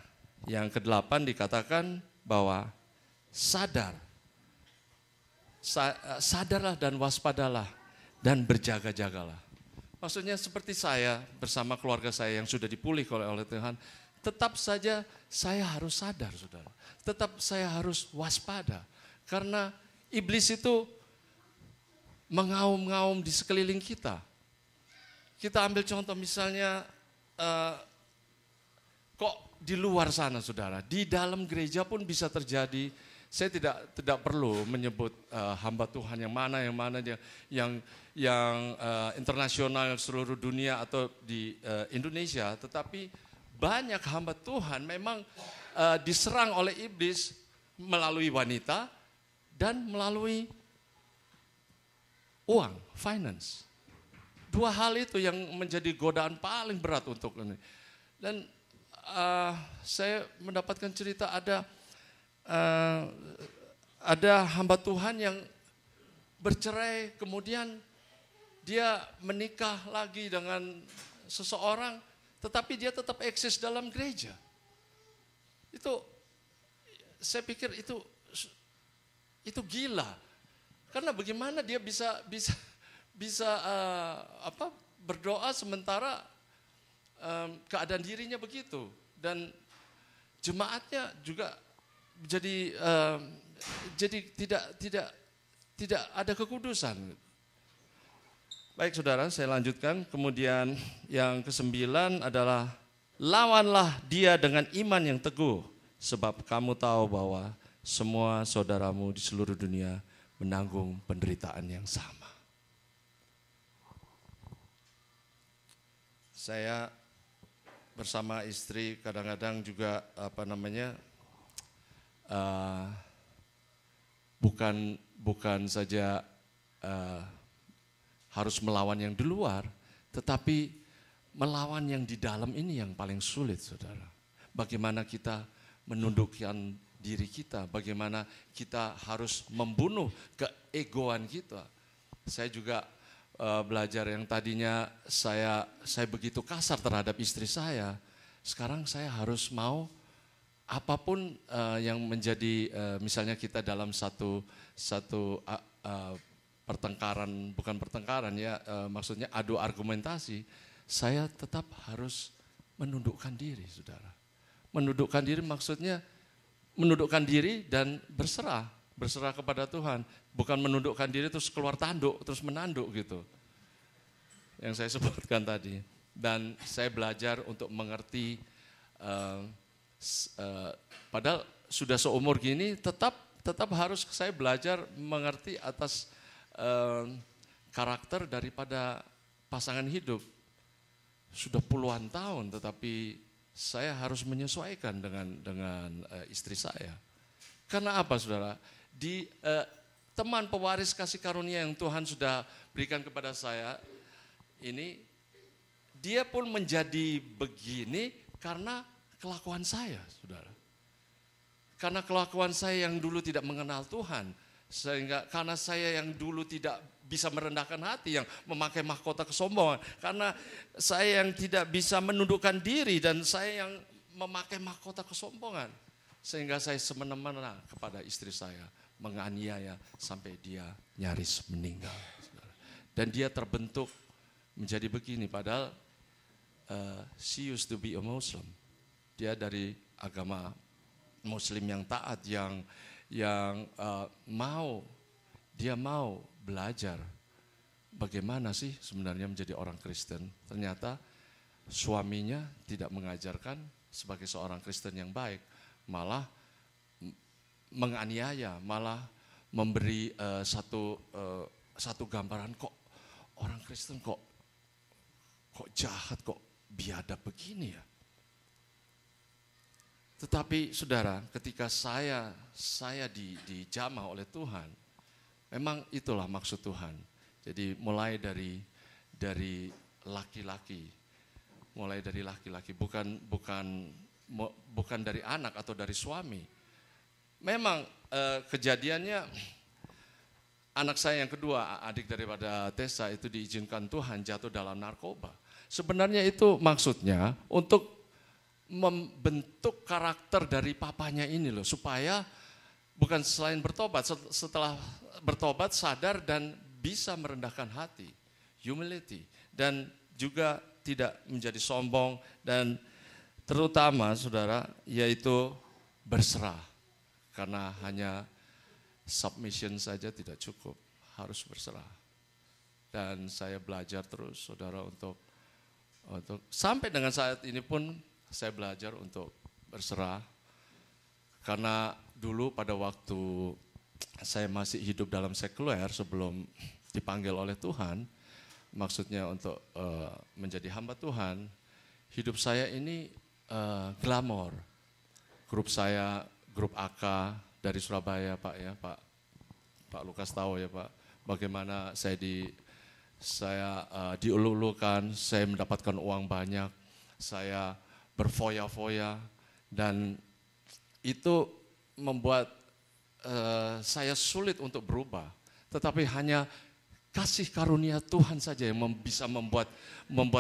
yang ke-8 dikatakan bahwa sadarlah dan waspadalah dan berjaga-jagalah. Maksudnya seperti saya bersama keluarga saya yang sudah dipulihkan oleh Tuhan, tetap saja saya harus sadar, saudara. Tetap saya harus waspada. Karena iblis itu mengaum-ngaum di sekeliling kita. Kita ambil contoh misalnya, kok di luar sana, saudara, di dalam gereja pun bisa terjadi. Saya tidak perlu menyebut hamba Tuhan yang mana yang internasional seluruh dunia atau di Indonesia, tetapi banyak hamba Tuhan memang diserang oleh iblis melalui wanita dan melalui uang, finance. Dua hal itu yang menjadi godaan paling berat untuk ini. Dan saya mendapatkan cerita ada hamba Tuhan yang bercerai, kemudian dia menikah lagi dengan seseorang, tetapi dia tetap eksis dalam gereja. Itu, saya pikir itu gila. Karena bagaimana dia bisa berdoa sementara keadaan dirinya begitu, dan jemaatnya juga jadi tidak ada kekudusan. Baik saudara, saya lanjutkan. Kemudian yang ke-9 adalah lawanlah dia dengan iman yang teguh, sebab kamu tahu bahwa semua saudaramu di seluruh dunia menanggung penderitaan yang sama. Saya bersama istri kadang-kadang juga bukan saja harus melawan yang di luar, tetapi melawan yang di dalam ini yang paling sulit, saudara. Bagaimana kita menundukkan diri kita, bagaimana kita harus membunuh keegoan kita. Saya juga belajar yang tadinya saya begitu kasar terhadap istri saya, sekarang saya harus mau apapun yang menjadi misalnya kita dalam satu pertengkaran, bukan pertengkaran ya, maksudnya adu argumentasi, saya tetap harus menundukkan diri, saudara. Menundukkan diri maksudnya menundukkan diri dan berserah kepada Tuhan, bukan menundukkan diri terus keluar tanduk, terus menanduk gitu. Yang saya sebutkan tadi. Dan saya belajar untuk mengerti, padahal sudah seumur gini tetap harus saya belajar mengerti atas karakter daripada pasangan hidup. Sudah puluhan tahun, tetapi saya harus menyesuaikan dengan istri saya. Karena apa, saudara? Di teman pewaris kasih karunia yang Tuhan sudah berikan kepada saya ini, dia pun menjadi begini karena kelakuan saya, saudara. Karena kelakuan saya yang dulu tidak mengenal Tuhan, sehingga karena saya yang dulu tidak bisa merendahkan hati, yang memakai mahkota kesombongan, karena saya yang tidak bisa menundukkan diri dan saya yang memakai mahkota kesombongan, sehingga saya semena-mena kepada istri saya, menganiaya sampai dia nyaris meninggal. Dan dia terbentuk menjadi begini, padahal she used to be a Muslim. Dia dari agama Muslim yang taat, yang mau belajar bagaimana sih sebenarnya menjadi orang Kristen. Ternyata suaminya tidak mengajarkan sebagai seorang Kristen yang baik, malah menganiaya, malah memberi satu gambaran, kok orang Kristen kok jahat, kok biadab begini ya. Tetapi saudara, ketika saya dijamah oleh Tuhan, memang itulah maksud Tuhan. Jadi mulai dari laki-laki, bukan dari anak atau dari suami. Memang kejadiannya anak saya yang kedua, adik daripada Tessa itu diizinkan Tuhan jatuh dalam narkoba. Sebenarnya itu maksudnya untuk membentuk karakter dari papanya ini loh, supaya bukan selain bertobat, setelah bertobat sadar dan bisa merendahkan hati, humility, dan juga tidak menjadi sombong, dan terutama saudara yaitu berserah, karena hanya submission saja tidak cukup, harus berserah. Dan saya belajar terus saudara untuk sampai dengan saat ini pun saya belajar untuk berserah, karena dulu pada waktu saya masih hidup dalam sekuler sebelum dipanggil oleh Tuhan, maksudnya untuk menjadi hamba Tuhan, hidup saya ini glamor. Grup saya, grup AK dari Surabaya Pak ya, Pak Lukas tahu ya Pak, bagaimana saya diulu-ulukan, saya mendapatkan uang banyak, saya berfoya-foya, dan itu membuat saya sulit untuk berubah. Tetapi hanya kasih karunia Tuhan saja yang bisa membuat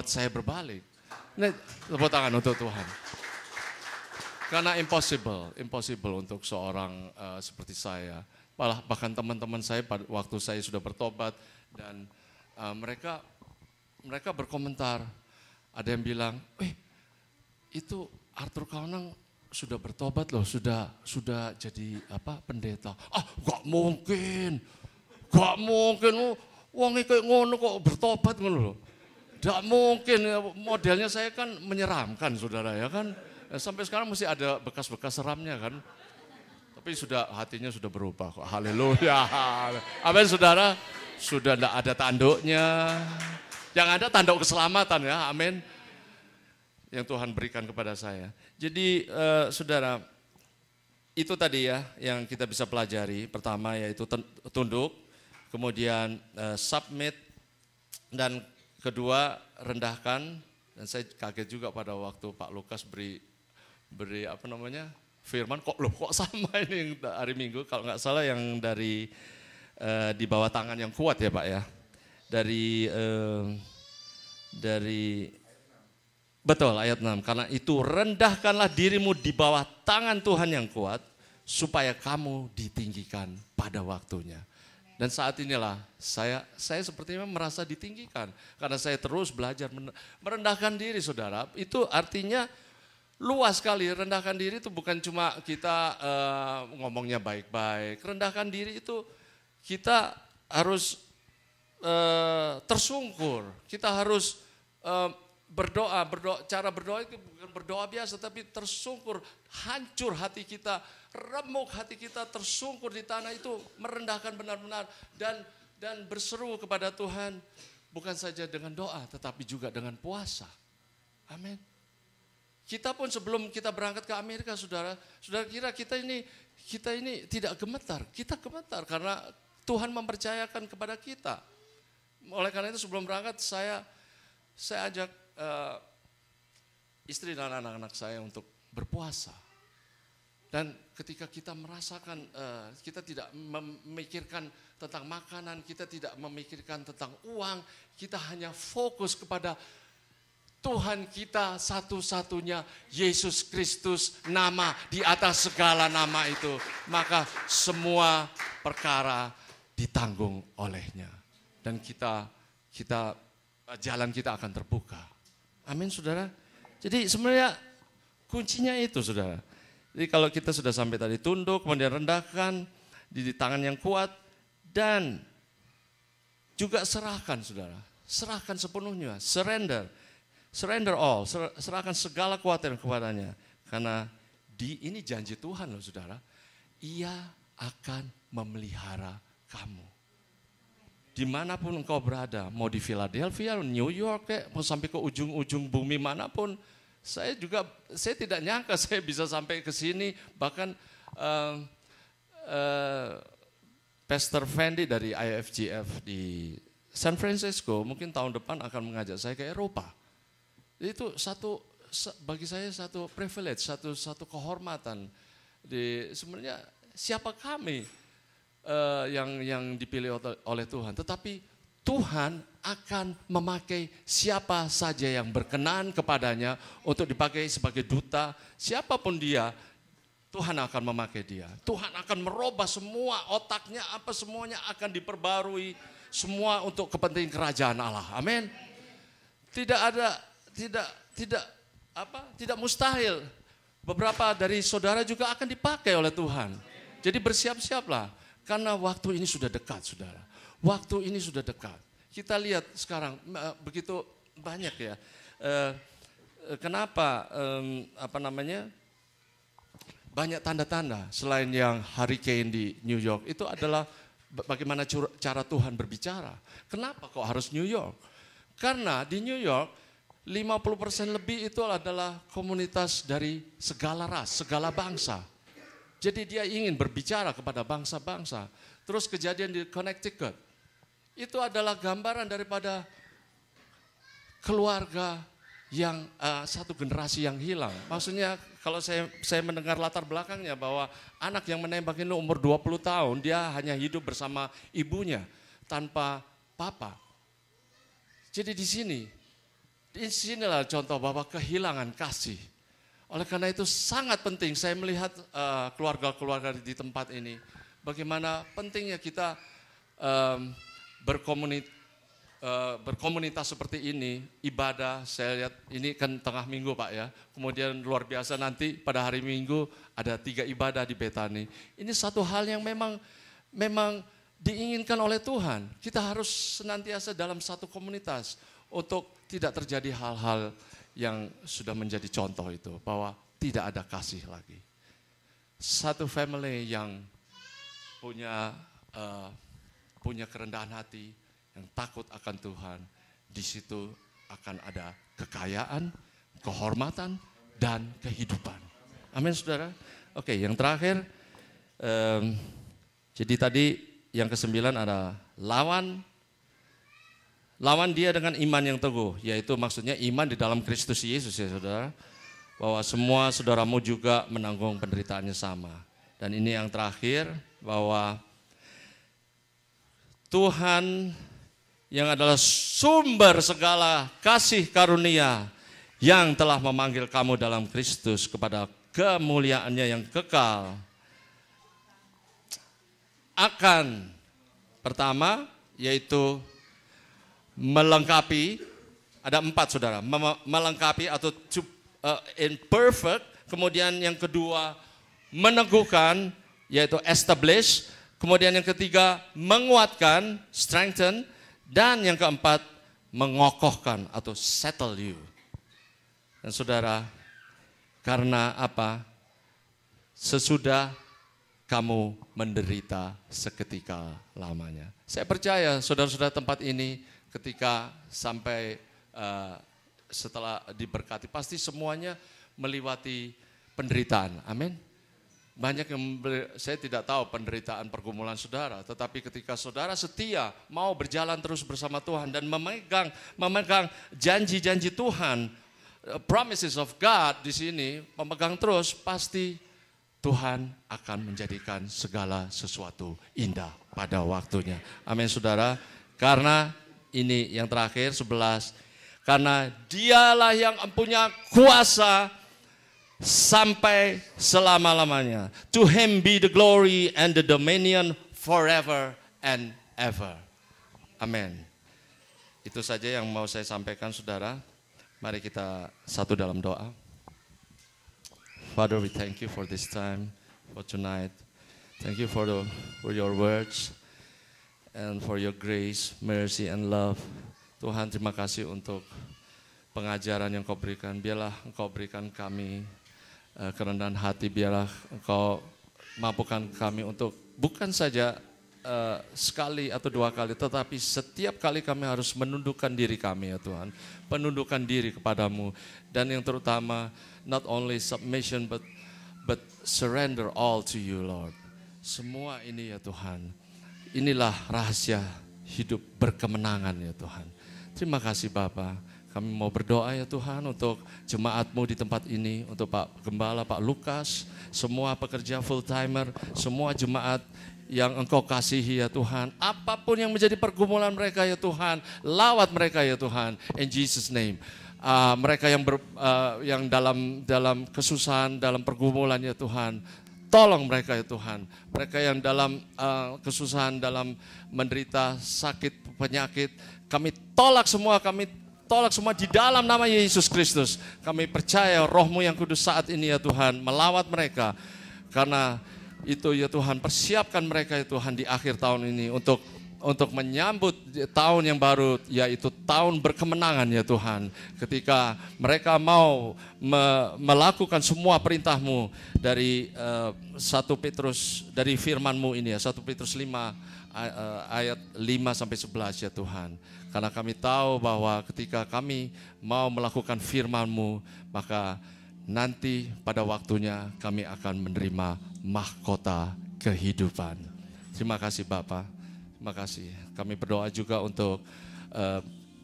saya berbalik. Ini tepuk tangan untuk Tuhan. Karena impossible untuk seorang seperti saya. Bahkan teman-teman saya pada waktu saya sudah bertobat, dan mereka berkomentar. Ada yang bilang, itu Arthur Kaunang sudah bertobat loh, sudah jadi pendeta. Gak mungkin, wong kayak ngono kok bertobat ngono loh. Gak mungkin, modelnya saya kan menyeramkan saudara ya kan. Sampai sekarang masih ada bekas-bekas seramnya kan. Tapi hatinya sudah berubah kok, haleluya. Amin saudara, sudah tidak ada tanduknya. Yang ada tanduk keselamatan ya, amin. Yang Tuhan berikan kepada saya. Jadi saudara, itu tadi ya yang kita bisa pelajari. Pertama yaitu tunduk, kemudian submit, dan kedua rendahkan. Dan saya kaget juga pada waktu Pak Lukas beri firman, kok sama ini hari Minggu, kalau nggak salah yang dari di bawah tangan yang kuat ya Pak ya. Dari betul, ayat 6. Karena itu rendahkanlah dirimu di bawah tangan Tuhan yang kuat, supaya kamu ditinggikan pada waktunya. Dan saat inilah saya sepertinya merasa ditinggikan. Karena saya terus belajar merendahkan diri saudara. Itu artinya luas sekali. Rendahkan diri itu bukan cuma kita ngomongnya baik-baik. Rendahkan diri itu kita harus tersungkur. Kita harus berdoa, cara berdoa itu bukan berdoa biasa, tapi tersungkur, hancur hati kita, remuk hati kita, tersungkur di tanah itu, merendahkan benar-benar, dan berseru kepada Tuhan, bukan saja dengan doa, tetapi juga dengan puasa. Amin. Kita pun sebelum kita berangkat ke Amerika, saudara kira kita ini tidak gemetar, kita gemetar karena Tuhan mempercayakan kepada kita. Oleh karena itu sebelum berangkat saya ajak istri dan anak-anak saya untuk berpuasa. Dan ketika kita merasakan, kita tidak memikirkan tentang makanan, kita tidak memikirkan tentang uang, kita hanya fokus kepada Tuhan kita satu-satunya, Yesus Kristus, nama di atas segala nama itu. Maka semua perkara ditanggung olehnya. Dan jalan kita akan terbuka. Amin saudara. Jadi sebenarnya kuncinya itu saudara. Jadi kalau kita sudah sampai tadi tunduk, kemudian rendahkan di tangan yang kuat, dan juga serahkan saudara. Serahkan sepenuhnya, surrender. Surrender all, serahkan segala kekuatan kepadanya. Karena ini janji Tuhan loh saudara. Ia akan memelihara kamu. Dimanapun engkau berada, mau di Philadelphia, New York, mau sampai ke ujung-ujung bumi manapun, saya tidak nyangka saya bisa sampai ke sini. Bahkan Pastor Fendi dari IFGF di San Francisco mungkin tahun depan akan mengajak saya ke Eropa. Itu bagi saya satu privilege, satu kehormatan. Sebenarnya siapa kami yang dipilih oleh Tuhan, tetapi Tuhan akan memakai siapa saja yang berkenan kepadanya untuk dipakai sebagai duta, siapapun dia, Tuhan akan memakai dia. Tuhan akan merubah semua otaknya, semuanya akan diperbarui, semua untuk kepentingan kerajaan Allah. Amin. Tidak mustahil. Beberapa dari saudara juga akan dipakai oleh Tuhan. Jadi bersiap-siaplah. Karena waktu ini sudah dekat, saudara. Waktu ini sudah dekat. Kita lihat sekarang begitu banyak ya. Kenapa banyak tanda-tanda selain yang hurricane di New York itu adalah bagaimana cara Tuhan berbicara. Kenapa kok harus New York? Karena di New York 50% lebih itu adalah komunitas dari segala ras, segala bangsa. Jadi dia ingin berbicara kepada bangsa-bangsa. Terus kejadian di Connecticut, itu adalah gambaran daripada keluarga yang satu generasi yang hilang. Maksudnya kalau saya mendengar latar belakangnya bahwa anak yang menembak ini umur 20 tahun, dia hanya hidup bersama ibunya tanpa papa. Jadi disinilah contoh bahwa kehilangan kasih. Oleh karena itu sangat penting saya melihat keluarga-keluarga di tempat ini. Bagaimana pentingnya kita berkomunitas seperti ini, ibadah. Saya lihat ini kan tengah minggu Pak ya. Kemudian luar biasa nanti pada hari Minggu ada 3 ibadah di Betani. Ini satu hal yang memang diinginkan oleh Tuhan. Kita harus senantiasa dalam satu komunitas untuk tidak terjadi hal-hal yang sudah menjadi contoh itu, bahwa tidak ada kasih lagi. Satu family yang punya kerendahan hati, yang takut akan Tuhan, di situ akan ada kekayaan, kehormatan, dan kehidupan. Amin saudara. Oke, yang terakhir, jadi tadi yang ke-9 ada lawan dia dengan iman yang teguh, yaitu maksudnya iman di dalam Kristus Yesus ya saudara. Bahwa semua saudaramu juga menanggung penderitaannya sama. Dan ini yang terakhir, bahwa Tuhan yang adalah sumber segala kasih karunia yang telah memanggil kamu dalam Kristus kepada kemuliaannya yang kekal, akan pertama yaitu melengkapi, ada 4 saudara, melengkapi atau in perfect, kemudian yang kedua meneguhkan yaitu establish, kemudian yang ketiga menguatkan, strengthen, dan yang keempat mengokohkan atau settle you. Dan saudara, karena apa? Sesudah kamu menderita seketika lamanya. Saya percaya saudara-saudara tempat ini ketika sampai setelah diberkati, pasti semuanya melewati penderitaan. Amin. Banyak yang saya tidak tahu penderitaan pergumulan saudara, tetapi ketika saudara setia mau berjalan terus bersama Tuhan dan memegang janji-janji Tuhan, promises of God di sini, memegang terus, pasti Tuhan akan menjadikan segala sesuatu indah pada waktunya. Amin saudara. Karena ini yang terakhir 11, karena dialah yang punya kuasa sampai selama-lamanya. To him be the glory and the dominion forever and ever. Amin. Itu saja yang mau saya sampaikan saudara. Mari kita satu dalam doa. Father, we thank you for this time, for tonight. Thank you for your words and for your grace, mercy and love. Tuhan, terima kasih untuk pengajaran yang Kau berikan. Biarlah Engkau berikan kami kerendahan hati, biarlah Engkau mampukan kami untuk bukan saja sekali atau dua kali, tetapi setiap kali kami harus menundukkan diri kami ya Tuhan. Penundukan diri kepadamu. Dan yang terutama, not only submission but surrender all to you Lord. Semua ini ya Tuhan, inilah rahasia hidup berkemenangan ya Tuhan. Terima kasih Bapa. Kami mau berdoa ya Tuhan untuk jemaat-Mu di tempat ini, untuk Pak Gembala, Pak Lukas, semua pekerja full timer, semua jemaat yang Engkau kasihi ya Tuhan. Apapun yang menjadi pergumulan mereka ya Tuhan, lawat mereka ya Tuhan. In Jesus name. Mereka yang dalam kesusahan, dalam pergumulan ya Tuhan, tolong mereka ya Tuhan. Mereka yang dalam kesusahan, dalam menderita sakit, penyakit, kami tolak semua di dalam nama Yesus Kristus. Kami percaya Roh-Mu yang kudus saat ini ya Tuhan, melawat mereka. Karena itu ya Tuhan, persiapkan mereka ya Tuhan di akhir tahun ini untuk menyambut tahun yang baru, yaitu tahun berkemenangan ya Tuhan. Ketika mereka mau melakukan semua perintah-Mu dari 1 Petrus, dari firman-Mu ini ya, 1 Petrus 5 ayat 5-11 ya Tuhan. Karena kami tahu bahwa ketika kami mau melakukan firman-Mu, maka nanti pada waktunya kami akan menerima mahkota kehidupan. Terima kasih Bapa. Terima kasih. Kami berdoa juga untuk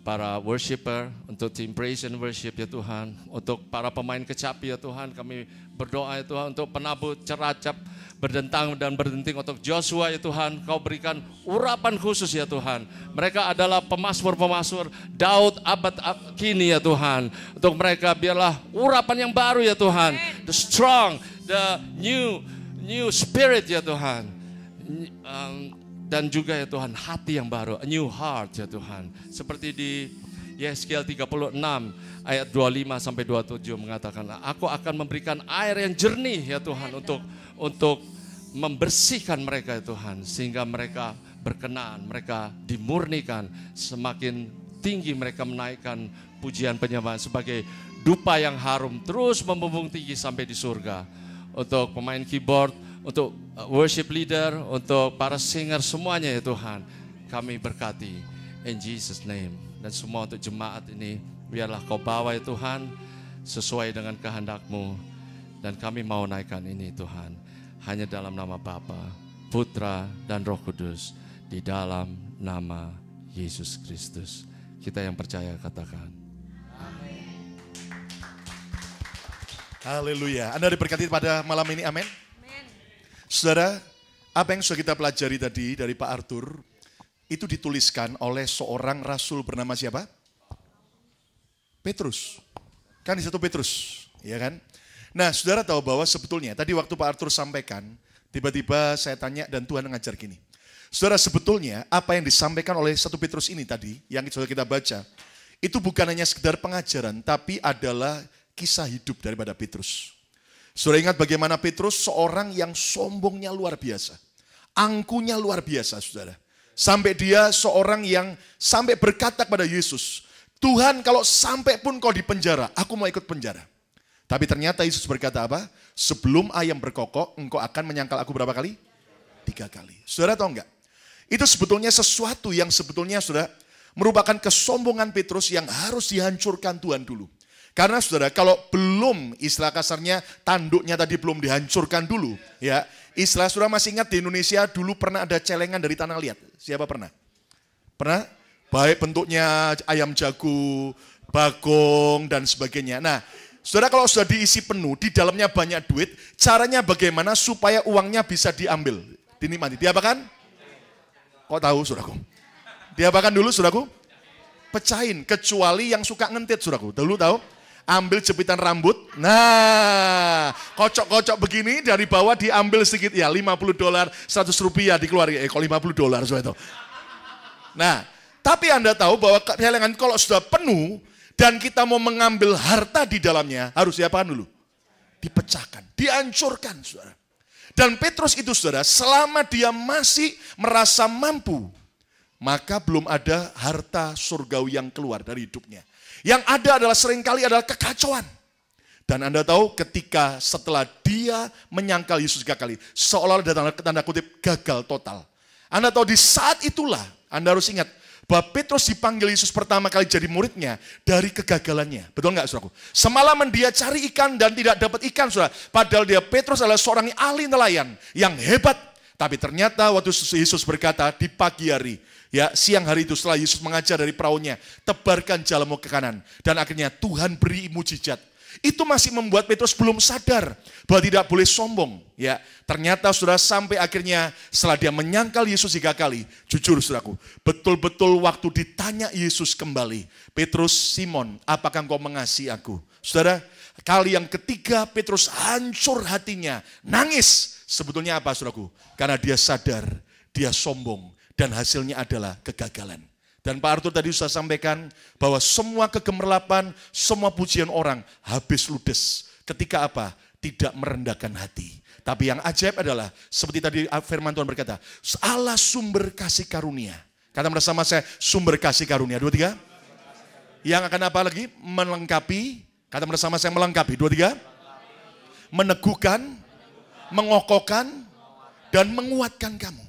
para worshiper, untuk tim praise and worship ya Tuhan, untuk para pemain kecapi ya Tuhan. Kami berdoa ya Tuhan untuk penabut ceracap, berdentang dan berdenting untuk Joshua ya Tuhan. Kau berikan urapan khusus ya Tuhan. Mereka adalah pemazmur-pemazmur Daud abad kini ya Tuhan. Untuk mereka biarlah urapan yang baru ya Tuhan. The strong, the new spirit ya Tuhan. Dan juga ya Tuhan hati yang baru, a new heart ya Tuhan. Seperti di Yeskiel 36 ayat 25-27 mengatakan, Aku akan memberikan air yang jernih ya Tuhan untuk membersihkan mereka ya Tuhan. Sehingga mereka berkenan, mereka dimurnikan, semakin tinggi mereka menaikkan pujian penyembahan sebagai dupa yang harum terus membumbung tinggi sampai di surga. Untuk pemain keyboard, untuk worship leader, untuk para singer, semuanya ya Tuhan, kami berkati in Jesus name. Dan semua untuk jemaat ini, biarlah Kau bawa ya Tuhan, sesuai dengan kehendak-Mu. Dan kami mau naikkan ini Tuhan, hanya dalam nama Bapa, Putra, dan Roh Kudus, di dalam nama Yesus Kristus. Kita yang percaya katakan. Haleluya. Anda diberkati pada malam ini, amin. Saudara, apa yang sudah kita pelajari tadi dari Pak Arthur, itu dituliskan oleh seorang rasul bernama siapa? Petrus. Kan di 1 Petrus, ya kan? Nah, saudara tahu bahwa sebetulnya, tadi waktu Pak Arthur sampaikan, tiba-tiba saya tanya dan Tuhan mengajar gini. Saudara, sebetulnya apa yang disampaikan oleh 1 Petrus ini tadi, yang sudah kita baca, itu bukan hanya sekedar pengajaran, tapi adalah kisah hidup daripada Petrus. Saudara ingat bagaimana Petrus seorang yang sombongnya luar biasa. Angkuhnya luar biasa saudara. Sampai dia seorang yang sampai berkata kepada Yesus, Tuhan kalau sampai pun kau di penjara, aku mau ikut penjara. Tapi ternyata Yesus berkata apa? Sebelum ayam berkokok, engkau akan menyangkal aku berapa kali? 3 kali. Saudara tahu enggak? Itu sebetulnya sesuatu yang sebetulnya saudara merupakan kesombongan Petrus yang harus dihancurkan Tuhan dulu. Karena saudara, kalau belum, istilah kasarnya tanduknya tadi belum dihancurkan dulu, ya. Istilah saudara masih ingat di Indonesia dulu pernah ada celengan dari tanah liat. Siapa pernah? Pernah? Baik bentuknya ayam jago, bagong, dan sebagainya. Nah, saudara kalau sudah diisi penuh, di dalamnya banyak duit, caranya bagaimana supaya uangnya bisa diambil, dinikmati? Diapakan? Kok tahu saudaraku? Diapakan dulu saudaraku? Pecahin, kecuali yang suka ngentit saudaraku. Dulu tahu? Ambil jepitan rambut, nah kocok-kocok begini dari bawah diambil sedikit ya, $50, $100 dikeluarkan, kok $50 so itu. Nah, tapi Anda tahu bahwa celengan kalau sudah penuh dan kita mau mengambil harta di dalamnya harus diapakan dulu? Dipecahkan, dihancurkan saudara. Dan Petrus itu saudara, selama dia masih merasa mampu, maka belum ada harta surgawi yang keluar dari hidupnya. Yang ada adalah seringkali adalah kekacauan. Dan Anda tahu ketika setelah dia menyangkal Yesus 3 kali, seolah-olah dalam tanda kutip gagal total. Anda tahu di saat itulah Anda harus ingat bahwa Petrus dipanggil Yesus pertama kali jadi muridnya dari kegagalannya. Betul nggak, saudaraku? Semalaman dia cari ikan dan tidak dapat ikan, saudara. Padahal dia, Petrus adalah seorang ahli nelayan yang hebat. Tapi ternyata waktu Yesus berkata di pagi hari, ya siang hari itu setelah Yesus mengajar dari perahunya, tebarkan jalamu ke kanan. Dan akhirnya Tuhan beri mujizat. Itu masih membuat Petrus belum sadar bahwa tidak boleh sombong. Ya, ternyata saudara sampai akhirnya setelah dia menyangkal Yesus 3 kali, jujur saudaraku, betul-betul waktu ditanya Yesus kembali, Petrus, Simon, apakah engkau mengasihi aku? Saudara, kali yang ketiga Petrus hancur hatinya, nangis. Sebetulnya apa saudaraku? Karena dia sadar, dia sombong dan hasilnya adalah kegagalan. Dan Pak Arthur tadi sudah sampaikan bahwa semua kegemerlapan, semua pujian orang habis ludes. Ketika apa? Tidak merendahkan hati. Tapi yang ajaib adalah, seperti tadi firman Tuhan berkata, Allah sumber kasih karunia. Kata bersama saya, sumber kasih karunia. 2, 3. Yang akan apa lagi? Melengkapi. Kata bersama saya, melengkapi. 2, 3. Meneguhkan, mengokohkan, dan menguatkan kamu.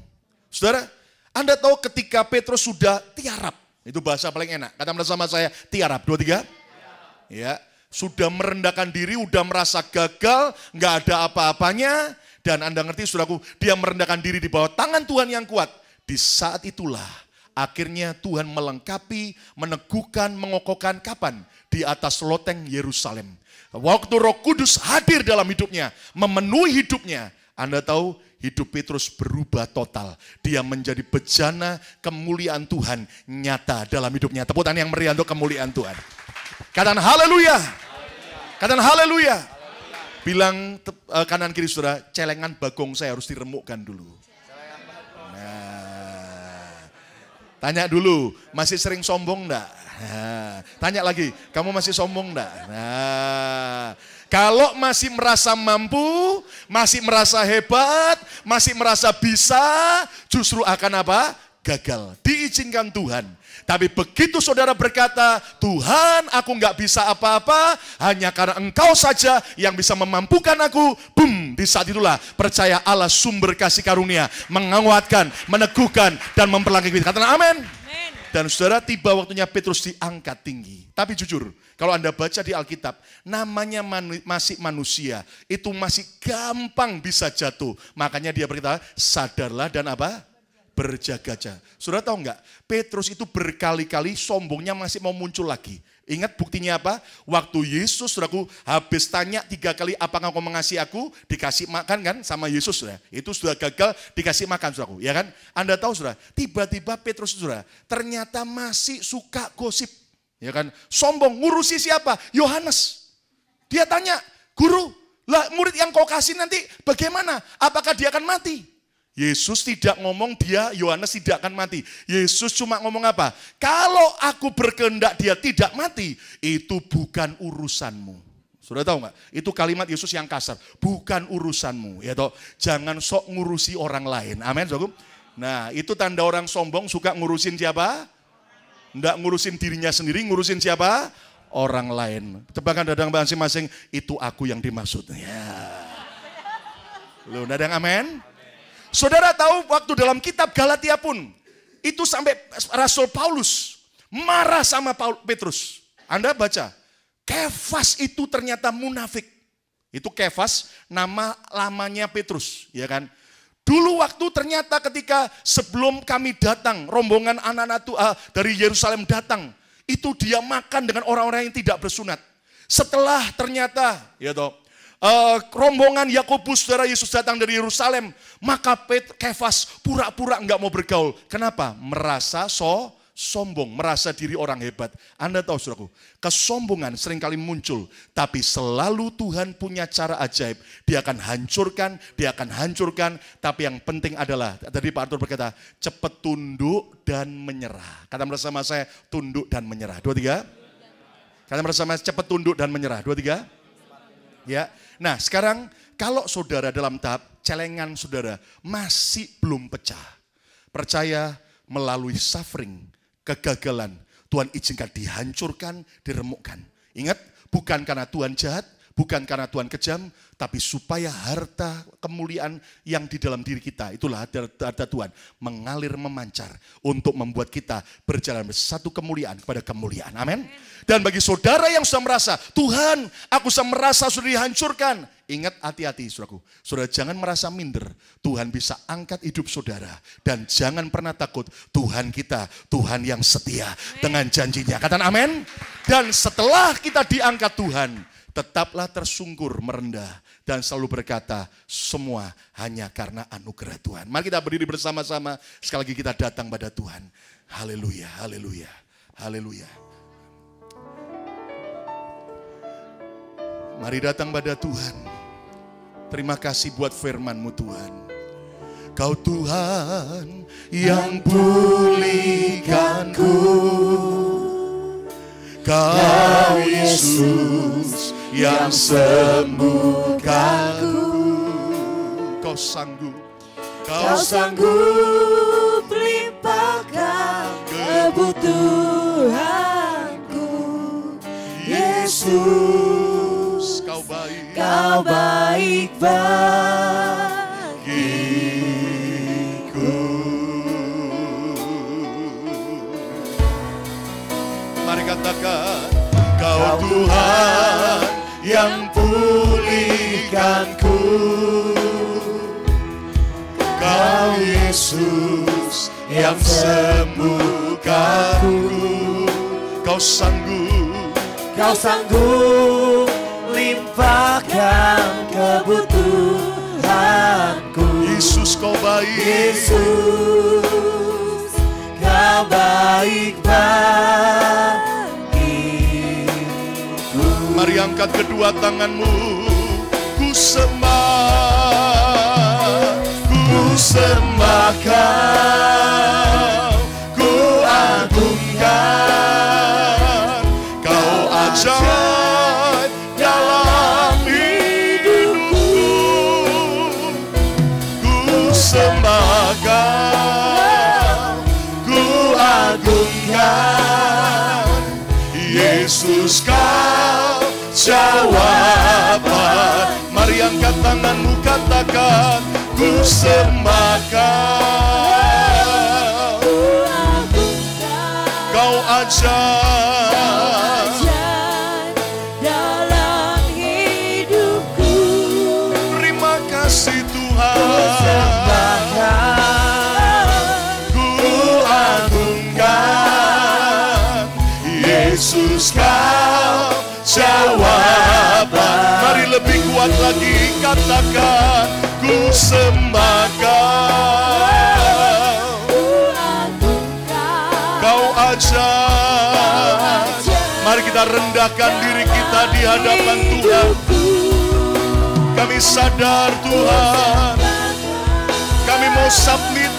Saudara, Anda tahu ketika Petrus sudah tiarap, itu bahasa paling enak. Kata bersama saya, tiarap. 2, 3. Ya, sudah merendahkan diri, udah merasa gagal, nggak ada apa-apanya. Dan Anda ngerti, saudaraku, dia merendahkan diri di bawah tangan Tuhan yang kuat. Di saat itulah, akhirnya Tuhan melengkapi, meneguhkan, mengokohkan. Kapan? Di atas loteng Yerusalem. Waktu Roh Kudus hadir dalam hidupnya, memenuhi hidupnya. Anda tahu, hidup Petrus berubah total. Dia menjadi bejana kemuliaan Tuhan nyata dalam hidupnya. Tepuk tangan yang meriah untuk kemuliaan Tuhan. Katakan haleluya. Katakan haleluya. Bilang kanan kiri saudara, celengan bagong saya harus diremukkan dulu. Nah, tanya dulu, masih sering sombong enggak? Nah, tanya lagi, kamu masih sombong enggak? Nah, kalau masih merasa mampu, masih merasa hebat, masih merasa bisa, justru akan apa? Gagal. Diizinkan Tuhan. Tapi begitu saudara berkata, Tuhan aku nggak bisa apa-apa, hanya karena Engkau saja yang bisa memampukan aku, boom, di saat itulah percaya Allah sumber kasih karunia, menguatkan, meneguhkan, dan memperlengkapi. Katakan amin. Dan saudara, tiba waktunya Petrus diangkat tinggi. Tapi jujur, kalau Anda baca di Alkitab, namanya masih manusia, itu masih gampang bisa jatuh. Makanya dia berkata, sadarlah dan apa? Berjaga-jaga. Saudara tahu enggak? Petrus itu berkali-kali sombongnya masih mau muncul lagi. Ingat buktinya apa? Waktu Yesus, saudaraku, habis tanya 3 kali, apakah kau mengasihi aku? Dikasih makan kan sama Yesus, saudara. Itu sudah gagal, dikasih makan, saudaraku. Ya kan? Anda tahu, saudara, tiba-tiba Petrus, saudara, ternyata masih suka gosip. Ya kan? Sombong, ngurusi siapa? Yohanes. Dia tanya, guru, lah murid yang kau kasih nanti bagaimana? Apakah dia akan mati? Yesus tidak ngomong dia, Yohanes tidak akan mati. Yesus cuma ngomong apa? Kalau aku berkehendak dia tidak mati, itu bukan urusanmu. Sudah tahu nggak? Itu kalimat Yesus yang kasar. Bukan urusanmu. Ya toh, jangan sok ngurusi orang lain. Amin, saudaraku. Nah, itu tanda orang sombong suka ngurusin siapa? Nggak ngurusin dirinya sendiri, ngurusin siapa? Orang lain. Tebakan dadang masing-masing, itu aku yang dimaksud. Ya. Lu dadang amin? Saudara tahu waktu dalam kitab Galatia pun, itu sampai Rasul Paulus marah sama Petrus. Anda baca, Kefas itu ternyata munafik. Itu Kefas, nama lamanya Petrus, ya kan? Dulu waktu ternyata ketika sebelum kami datang, rombongan anak-anak dari Yerusalem datang, itu dia makan dengan orang-orang yang tidak bersunat. Setelah ternyata, ya toh, rombongan Yakobus saudara Yesus datang dari Yerusalem, maka Kefas pura-pura enggak mau bergaul. Kenapa? Merasa sombong, merasa diri orang hebat. Anda tahu saudaraku, kesombongan seringkali muncul, tapi selalu Tuhan punya cara ajaib. Dia akan hancurkan, tapi yang penting adalah, tadi Pak Arthur berkata, cepat tunduk dan menyerah. Kata bersama saya, tunduk dan menyerah. 2, 3. Kata bersama saya, cepat tunduk dan menyerah. 2, 3. Ya. Nah sekarang kalau saudara dalam tahap celengan saudara masih belum pecah. Percaya melalui suffering, kegagalan, Tuhan izinkan dihancurkan, diremukkan. Ingat, bukan karena Tuhan jahat, bukan karena Tuhan kejam, tapi supaya harta kemuliaan yang di dalam diri kita, itulah harta Tuhan, mengalir memancar untuk membuat kita berjalan bersatu kemuliaan kepada kemuliaan. Amin. Dan bagi saudara yang sudah merasa, Tuhan, aku sudah merasa sudah dihancurkan. Ingat, hati-hati saudaraku. Saudara jangan merasa minder. Tuhan bisa angkat hidup saudara. Dan jangan pernah takut. Tuhan kita, Tuhan yang setia dengan janjinya. Katakan amin. Dan setelah kita diangkat Tuhan, tetaplah tersungkur merendah. Dan selalu berkata, semua hanya karena anugerah Tuhan. Mari kita berdiri bersama-sama. Sekali lagi kita datang pada Tuhan. Haleluya, haleluya, haleluya. Mari datang pada Tuhan. Terima kasih buat firman-Mu Tuhan. Kau Tuhan yang pulihkanku. Kau Yesus yang sembuhkanku. Kau sanggup. Kau sanggup limpahkan kebutuhanku. Yesus, Kau baik. Kau baik bagiku. Mari katakan, Kau Tuhan yang pulihkanku. Kau Yesus yang sembuhkanku. Kau sanggup. Kau sanggup limpahkan kebutuhanku. Yesus, Kau baik. Yesus, Kau baik bagiku. Mari angkat kedua tanganmu. Ku sembah Kau, ku agungkan. Kau ajaib dalam hidupku. Ku sembah Kau, ku agungkan. Yesus, Kau jawaban. Mari angkat tanganmu, katakan, ku sembah Kau, Kau ajaib dalam hidupku. Terima kasih Tuhan. Ku agungkan. Yesus, Kau jawaban. Mari lebih kuat lagi katakan, ku sembah Kau, Kau ajaib. Mari kita rendahkan diri kita di hadapan Tuhan. Kami sadar Tuhan, kami mau submit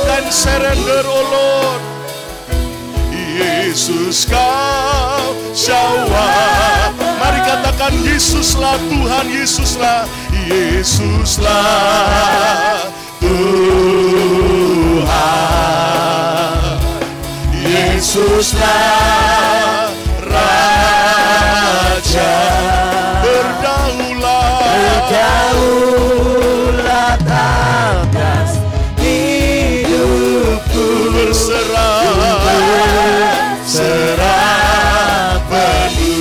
dan surrender, oh Lord. Yesus, Kau jawab. Mari katakan, Yesuslah Tuhan, Yesuslah, Yesuslah Tuhan, Yesuslah Raja. Berdaulat atas hidupku. Berserah penuh.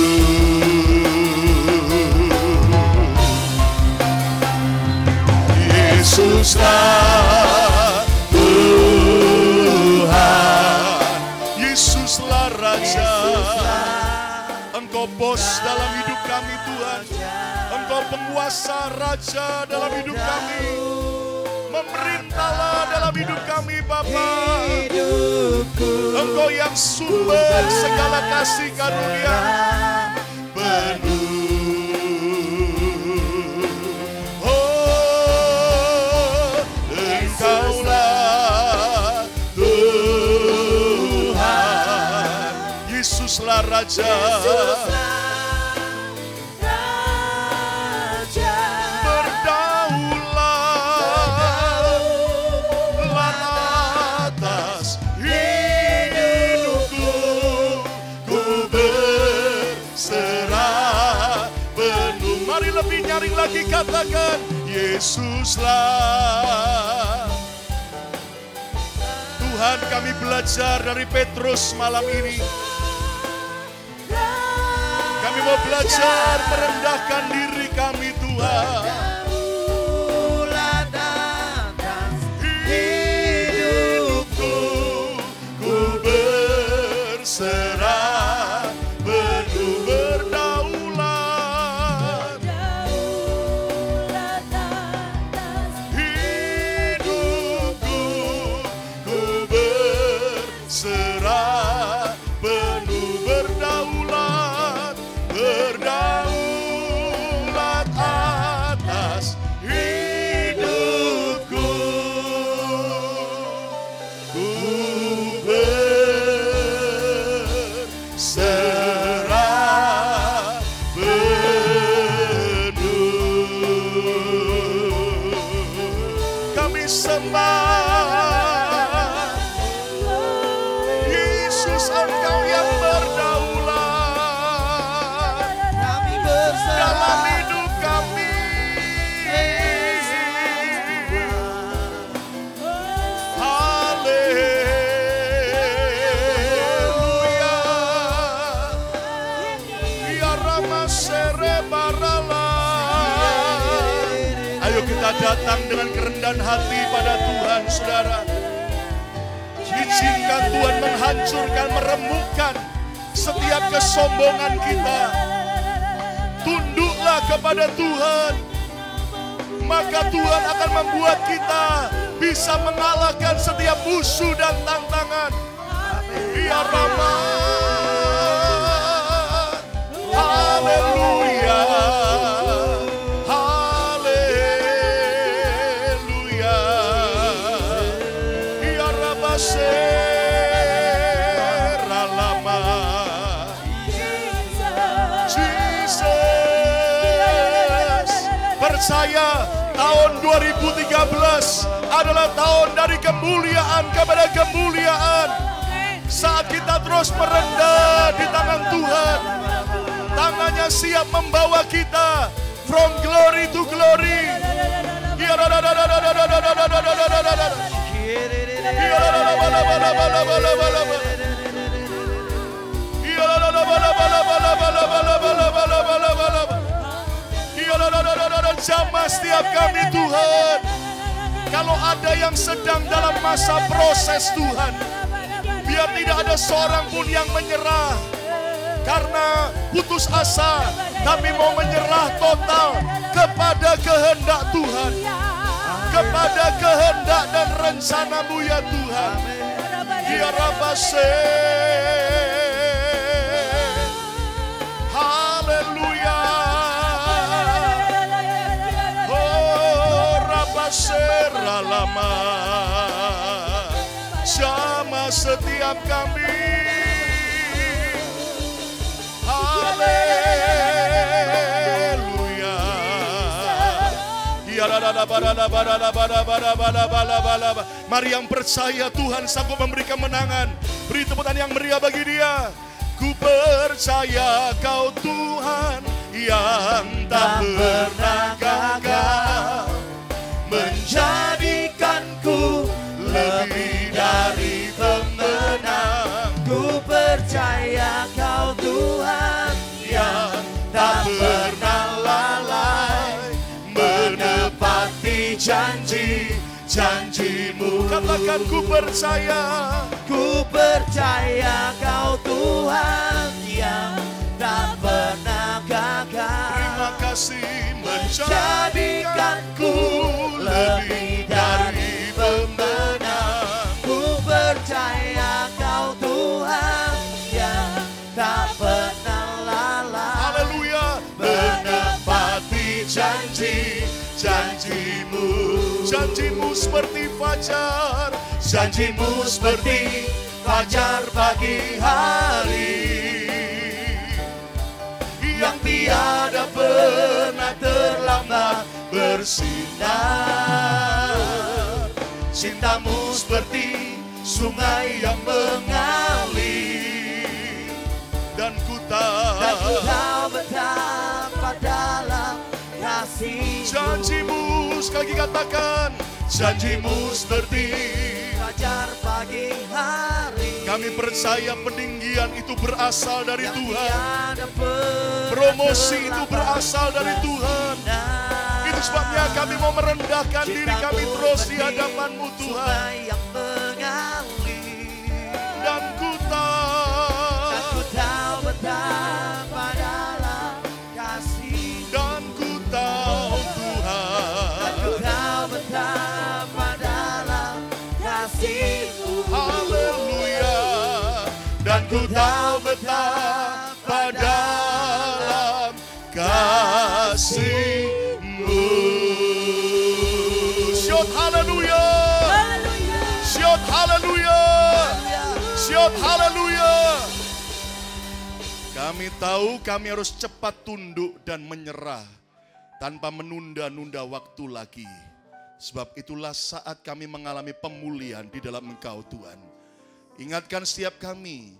Yesuslah Tuhan, Yesuslah Raja. Engkau bos dalam hidup kami Tuhan. Engkau penguasa, Raja dalam hidup kami. Memerintahlah dalam hidup kami Bapa. Engkau yang sumber segala kasih karunia penuh. Oh, Engkaulah Tuhan, Yesuslah Raja. Berdaulat atas hidupku. nyaring lagi, katakan Yesuslah. Tuhan, kami belajar dari Petrus malam ini. Kami mau belajar merendahkan diri kami, Tuhan. Hidupku, ku berserah, penuh berdaulat. Hidupku, ku berserah, penuh berdaulat. Berdaulat atas hidupku, ku berserah penuh. Kami sembah Yesus, Engkau yang berdaulat dalam hidup kami. Haleluya. Ya Rama Sere Barala. Ayo kita datang dengan kerendahan hati pada Tuhan, saudara. Izinkan Tuhan menghancurkan, meremukkan setiap kesombongan kita. Tunduklah kepada Tuhan, maka Tuhan akan membuat kita bisa mengalahkan setiap musuh dan tantangan. Ya Rama, haleluya, haleluya. Ya Rama seralama. Percaya tahun 2013 adalah tahun dari kemuliaan kepada kemuliaan. Saat kita terus merendah di tangan Tuhan, tangannya siap membawa kita from glory to glory. Jamah setiap kami, Tuhan. Kalau ada yang sedang dalam masa proses, Tuhan, biar tidak ada seorang pun yang menyerah karena putus asa. Kami mau menyerah total kepada kehendak Tuhan, kepada kehendak dan rencana-Mu ya Tuhan. Ya Rabase, haleluya. Seralama, jamah setiap kami. Haleluya. Mari yang percaya Tuhan sanggup memberi kemenangan, beri tepuk tangan yang meriah bagi Dia. Ku percaya Kau Tuhan yang tak pernah gagal, menjadikanku lebih dari pemenang. Ku percaya Kau Tuhan yang tak pernah lalai, menepati janji-janji-Mu. Katakan ku percaya. Ku percaya Kau Tuhan yang tak pernah gagal. Terima kasih menjadikanku lebih dari pemenang. Ku percaya Kau Tuhan yang tak pernah lalai. Haleluya. Menepati janji-janji-Mu. Janji-Mu seperti fajar, Janji-Mu seperti fajar pagi hari, yang tiada pernah terlambat bersinar. Cinta-Mu seperti sungai yang mengalir, dan ku tahu betapa dalam kasih kasih. Janjimu, sekali lagi katakan, janjimu seperti Fajar pagi hari. kami percaya peninggian itu berasal dari Yang Tuhan. tiada pernah Promosi itu terlambat. berasal dari Tuhan. Itu sebabnya kami mau merendahkan diri kami terus di hadapan-Mu Tuhan. Sungai yang mengalir. Dan ku Dan tahu, ku tahu betapa dalam kasih. dan ku tahu Tuhan. Ku tahu betapa dalam kasih-Mu. Haleluya. Dan ku tahu betapa dalam kasih-Mu. Syot haleluya. Syot haleluya. Syot haleluya. Kami tahu kami harus cepat tunduk dan menyerah tanpa menunda-nunda waktu lagi. Sebab itulah saat kami mengalami pemulihan di dalam Engkau Tuhan. Ingatkan setiap kami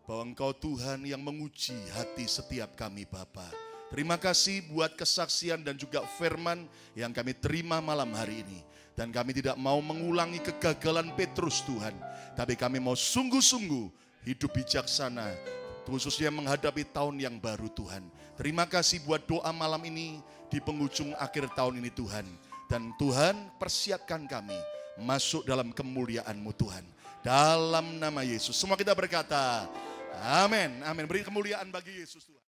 bahwa Engkau Tuhan yang menguji hati setiap kami Bapa. Terima kasih buat kesaksian dan juga firman yang kami terima malam hari ini. Dan kami tidak mau mengulangi kegagalan Petrus Tuhan. Tapi kami mau sungguh-sungguh hidup bijaksana. Khususnya menghadapi tahun yang baru Tuhan. Terima kasih buat doa malam ini di penghujung akhir tahun ini Tuhan. Dan Tuhan persiapkan kami masuk dalam kemuliaan-Mu Tuhan. Dalam nama Yesus. Semua kita berkata, amin. Amin. Beri kemuliaan bagi Yesus Tuhan.